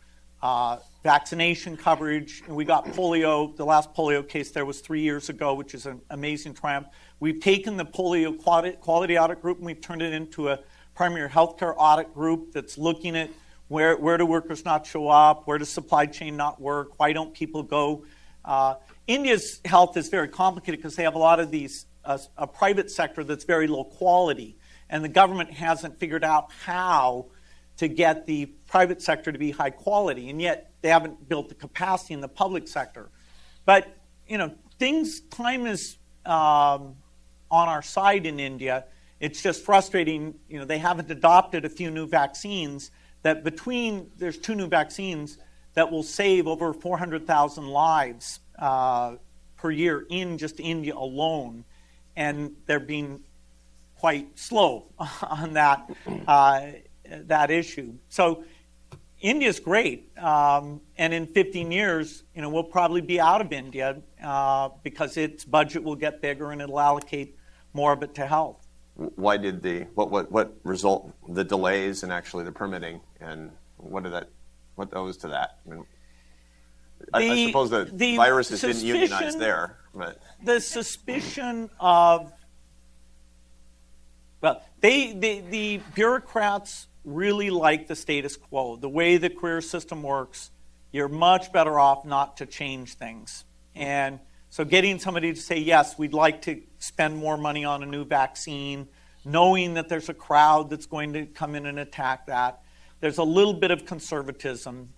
Vaccination coverage, and we got polio. The last polio case there was 3 years ago, which is an amazing triumph. We've taken the polio quality audit group and we've turned it into a primary healthcare audit group that's looking at where do workers not show up, where does supply chain not work, why don't people go. India's health is very complicated because they have a lot of these, a private sector that's very low quality, and the government hasn't figured out how to get the private sector to be high quality, and yet they haven't built the capacity in the public sector. But, time is on our side in India. It's just frustrating, they haven't adopted a few new vaccines that there's 2 new vaccines that will save over 400,000 lives per year in just India alone. And they're being quite slow on that issue. So India's great. And in 15 years, we'll probably be out of India because its budget will get bigger and it'll allocate more of it to health. Why did what result the delays in actually the permitting, and what owes to that? I suppose the viruses didn't unionize there, but the suspicion of the bureaucrats really like the status quo. The way the career system works, you're much better off not to change things. And so getting somebody to say, yes, we'd like to spend more money on a new vaccine, knowing that there's a crowd that's going to come in and attack that. There's a little bit of conservatism.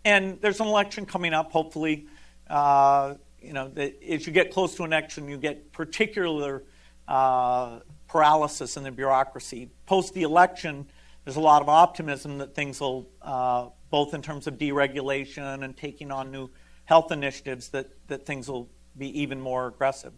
And there's an election coming up, hopefully. As you get close to an election, you get particular paralysis in the bureaucracy. Post the election, there's a lot of optimism that things will, both in terms of deregulation and taking on new health initiatives, that things will be even more aggressive.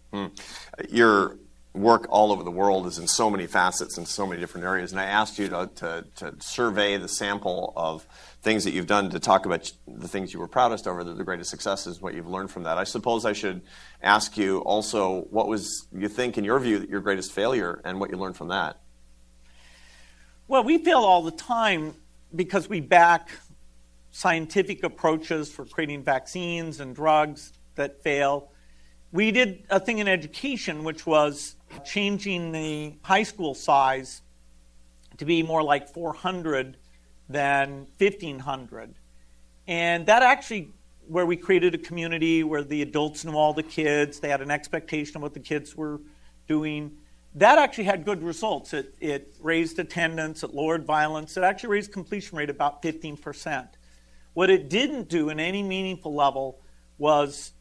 Your work all over the world is in so many facets and so many different areas, and I asked you to survey the sample of things that you've done to talk about the things you were proudest over, the greatest successes, what you've learned from that. I suppose I should ask you also, what was, you think, in your view, your greatest failure and what you learned from that? Well, we fail all the time because we back scientific approaches for creating vaccines and drugs that fail. We did a thing in education, which was changing the high school size to be more like 400 than 1,500. And that actually, where we created a community where the adults knew all the kids, they had an expectation of what the kids were doing, that actually had good results. It raised attendance, it lowered violence, it actually raised completion rate about 15%. What it didn't do in any meaningful level was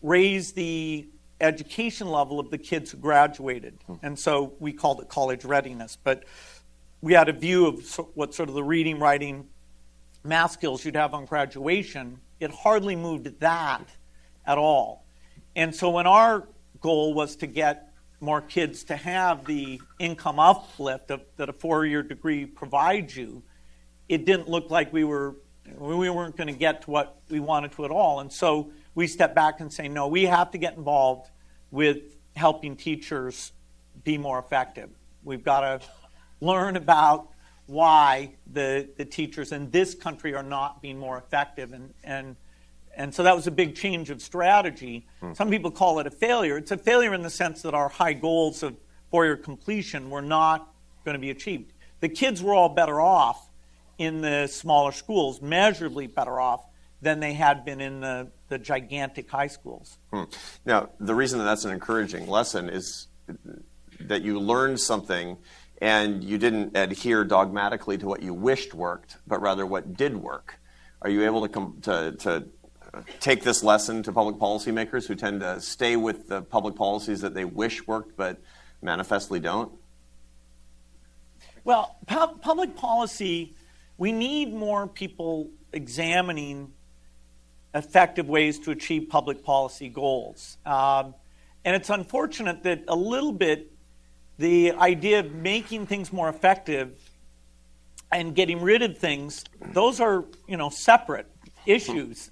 raise the education level of the kids who graduated. And so we called it college readiness. But we had a view of what sort of the reading, writing, math skills you'd have on graduation. It hardly moved that at all. And so when our goal was to get more kids to have the income uplift that a 4-year degree provides you, it didn't look like we weren't going to get to what we wanted to at all. And so we stepped back and say, no, we have to get involved with helping teachers be more effective. We've got to learn about why the teachers in this country are not being more effective. And so that was a big change of strategy. Some people call it a failure. It's a failure in the sense that our high goals of 4-year completion were not going to be achieved. The kids were all better off in the smaller schools, measurably better off than they had been in the gigantic high schools. Now, the reason that that's an encouraging lesson is that you learned something and you didn't adhere dogmatically to what you wished worked, but rather what did work. Are you able to take this lesson to public policymakers who tend to stay with the public policies that they wish worked but manifestly don't? Well, public policy, we need more people examining effective ways to achieve public policy goals. And it's unfortunate that a little bit the idea of making things more effective and getting rid of things, those are, separate issues.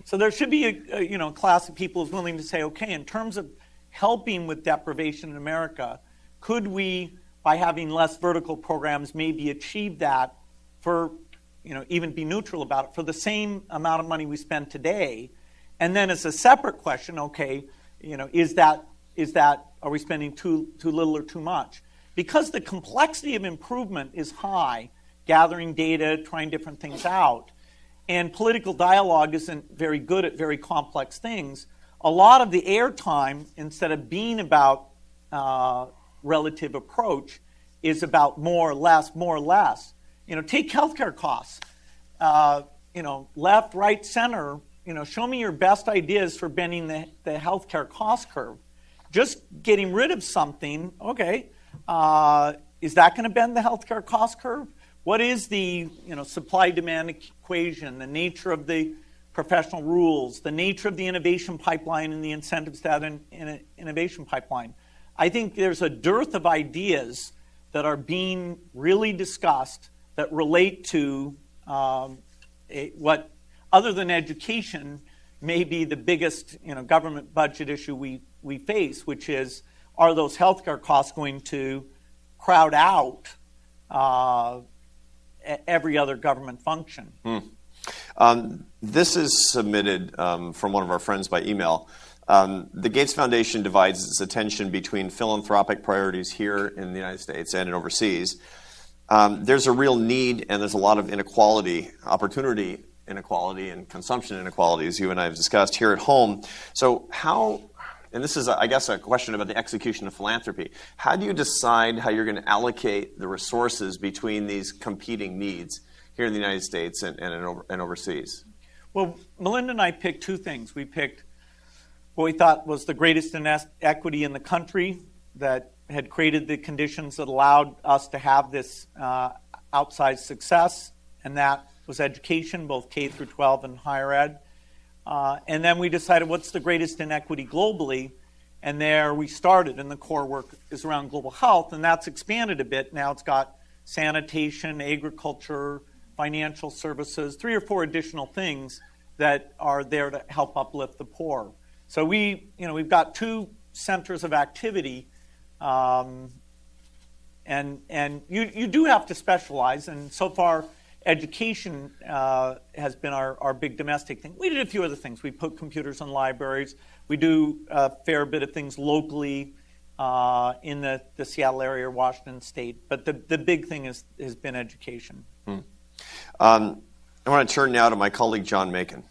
So there should be a class of people who's willing to say, okay, in terms of helping with deprivation in America, could we, by having less vertical programs, maybe achieve that for, even be neutral about it, for the same amount of money we spend today? And then as a separate question, okay, is that are we spending too little or too much? Because the complexity of improvement is high, gathering data, trying different things out, and political dialogue isn't very good at very complex things, a lot of the airtime, instead of being about relative approach, is about more or less, more or less. Take healthcare costs. Left, right, center, show me your best ideas for bending the healthcare cost curve. Just getting rid of something, okay, is that going to bend the healthcare cost curve? What is the supply-demand equation, the nature of the professional rules, the nature of the innovation pipeline and the incentives to that innovation pipeline? I think there's a dearth of ideas that are being really discussed that relate to what, other than education, may be the biggest government budget issue we face, which is, are those healthcare costs going to crowd out every other government function? This is submitted from one of our friends by email. The Gates Foundation divides its attention between philanthropic priorities here in the United States and overseas. There's a real need, and there's a lot of inequality, opportunity inequality and consumption inequality, as you and I have discussed here at home. So how, and this is, I guess, a question about the execution of philanthropy. How do you decide how you're going to allocate the resources between these competing needs here in the United States and overseas? Well, Melinda and I picked two things. We picked what we thought was the greatest inequity in the country that had created the conditions that allowed us to have this outsized success, and that was education, both K through 12 and higher ed. And then we decided what's the greatest inequity globally, and there we started, and the core work is around global health, and that's expanded a bit. Now it's got sanitation, agriculture, financial services, 3 or 4 additional things that are there to help uplift the poor. So we've got 2 centers of activity, and you do have to specialize, and so far education has been our big domestic thing. We did a few other things. We put computers in libraries. We do a fair bit of things locally in the Seattle area or Washington State, but the big thing has been education. I want to turn now to my colleague John Macon.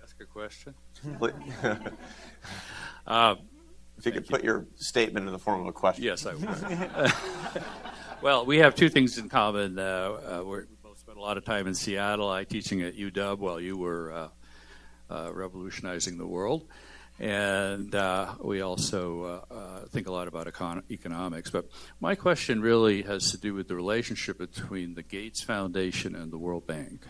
Ask a question. If you could put your statement in the form of a question. Yes, I would. Well, we have 2 things in common. We both spent a lot of time in Seattle. I teaching at UW while you were revolutionizing the world. And we also think a lot about economics. But my question really has to do with the relationship between the Gates Foundation and the World Bank.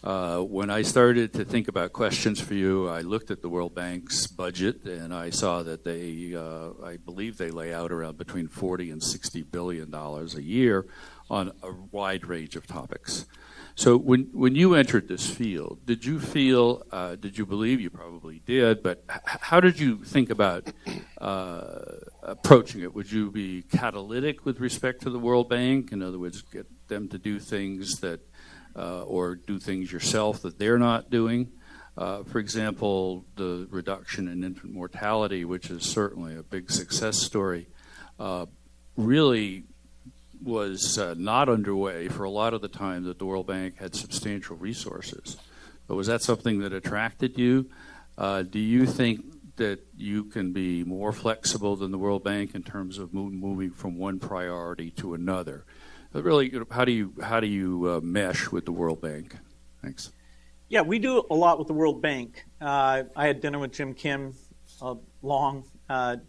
When I started to think about questions for you, I looked at the World Bank's budget, and I saw that I believe they lay out around between $40 and $60 billion a year on a wide range of topics. So when you entered this field, did you believe, you probably did, but how did you think about approaching it? Would you be catalytic with respect to the World Bank? In other words, get them to do things that, or do things yourself that they're not doing? For example, the reduction in infant mortality, which is certainly a big success story, really was not underway for a lot of the time that the World Bank had substantial resources. But was that something that attracted you? Do you think that you can be more flexible than the World Bank in terms of moving from one priority to another? But really, how do you mesh with the World Bank? Thanks. Yeah, we do a lot with the World Bank. I had dinner with Jim Kim, a long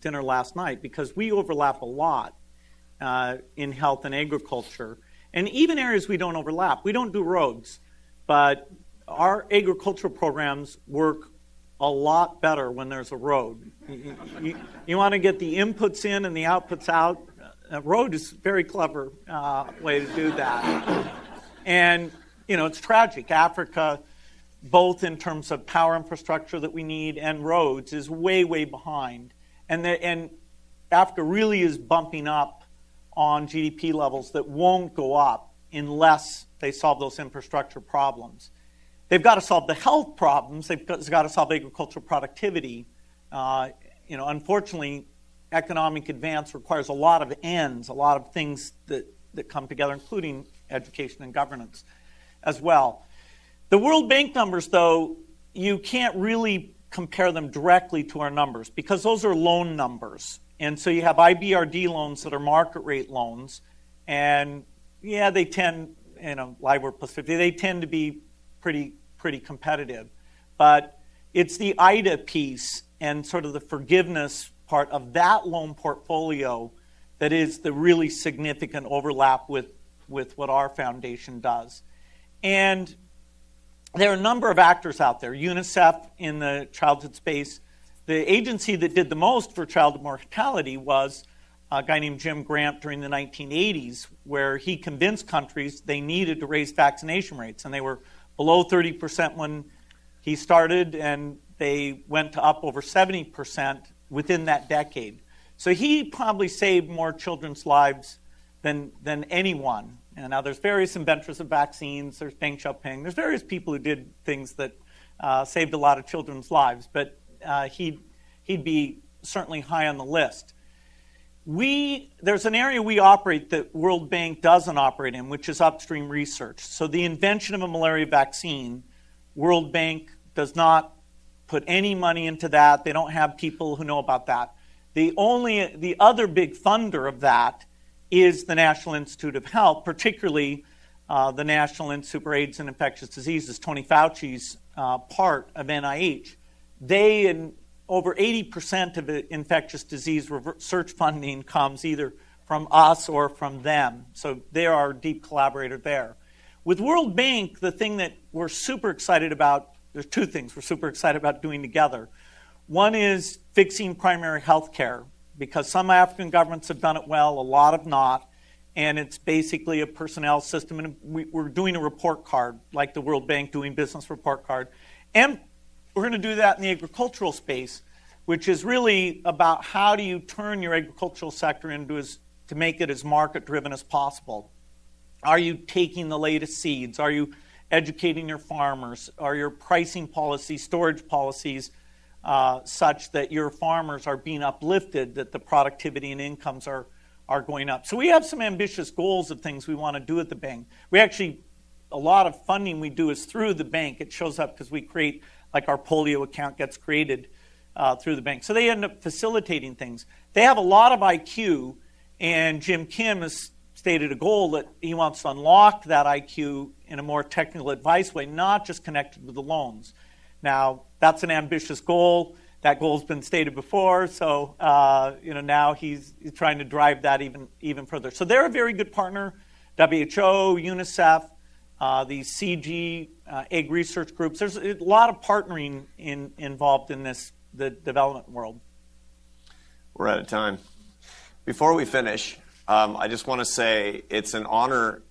dinner last night, because we overlap a lot in health and agriculture, and even areas we don't overlap. We don't do roads, but our agricultural programs work a lot better when there's a road. You want to get the inputs in and the outputs out. A road is a very clever way to do that. And, it's tragic. Africa, both in terms of power infrastructure that we need and roads, is way, way behind. And Africa really is bumping up on GDP levels that won't go up unless they solve those infrastructure problems. They've got to solve the health problems. They've got to solve agricultural productivity. Unfortunately, economic advance requires a lot of ends, a lot of things that come together, including education and governance as well. The World Bank numbers, though, you can't really compare them directly to our numbers because those are loan numbers. And so you have IBRD loans that are market rate loans, and they tend, LIBOR plus 50, they tend to be pretty competitive. But it's the IDA piece and sort of the forgiveness part of that loan portfolio that is the really significant overlap with what our foundation does. And there are a number of actors out there. UNICEF in the childhood space. The agency that did the most for childhood mortality was a guy named Jim Grant during the 1980s, where he convinced countries they needed to raise vaccination rates. And they were below 30% when he started, and they went to up over 70% within that decade. So he probably saved more children's lives than anyone. And now there's various inventors of vaccines. There's Deng Xiaoping. There's various people who did things that saved a lot of children's lives. But he'd be certainly high on the list. There's an area we operate that World Bank doesn't operate in, which is upstream research. So the invention of a malaria vaccine, World Bank does not put any money into that. They don't have people who know about that. The other big funder of that is the National Institute of Health, particularly the National Institute for AIDS and Infectious Diseases, Tony Fauci's part of NIH. Over 80% of infectious disease research funding comes either from us or from them. So they are our deep collaborator there. With World Bank, the thing that we're super excited about, there's two things we're super excited about doing together. One is fixing primary health care, because some African governments have done it well, a lot have not, and it's basically a personnel system, and we're doing a report card, like the World Bank doing business report card. And we're going to do that in the agricultural space, which is really about how do you turn your agricultural sector to make it as market-driven as possible. Are you taking the latest seeds? Are you educating your farmers? Are your pricing policies, storage policies, such that your farmers are being uplifted, that the productivity and incomes are going up? So we have some ambitious goals of things we want to do at the bank. We actually, a lot of funding we do is through the bank. It shows up because we create, like our polio account gets created through the bank. So they end up facilitating things. They have a lot of IQ, and Jim Kim has stated a goal that he wants to unlock that IQ in a more technical advice way, not just connected with the loans. Now, that's an ambitious goal. That goal's been stated before, so now he's trying to drive that even further. So they're a very good partner. WHO, UNICEF, the CG, Egg Research Groups. There's a lot of partnering involved in the development world. We're out of time. Before we finish, I just want to say it's an honor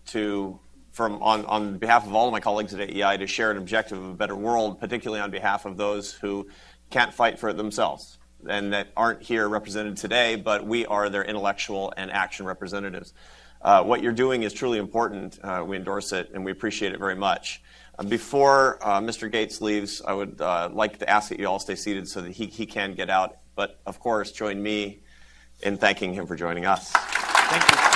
on behalf of all of my colleagues at AEI to share an objective of a better world, particularly on behalf of those who can't fight for it themselves and that aren't here represented today, but we are their intellectual and action representatives. What you're doing is truly important. We endorse it, and we appreciate it very much. Before Mr. Gates leaves, I would like to ask that you all stay seated so that he can get out. But, of course, join me in thanking him for joining us. Thank you.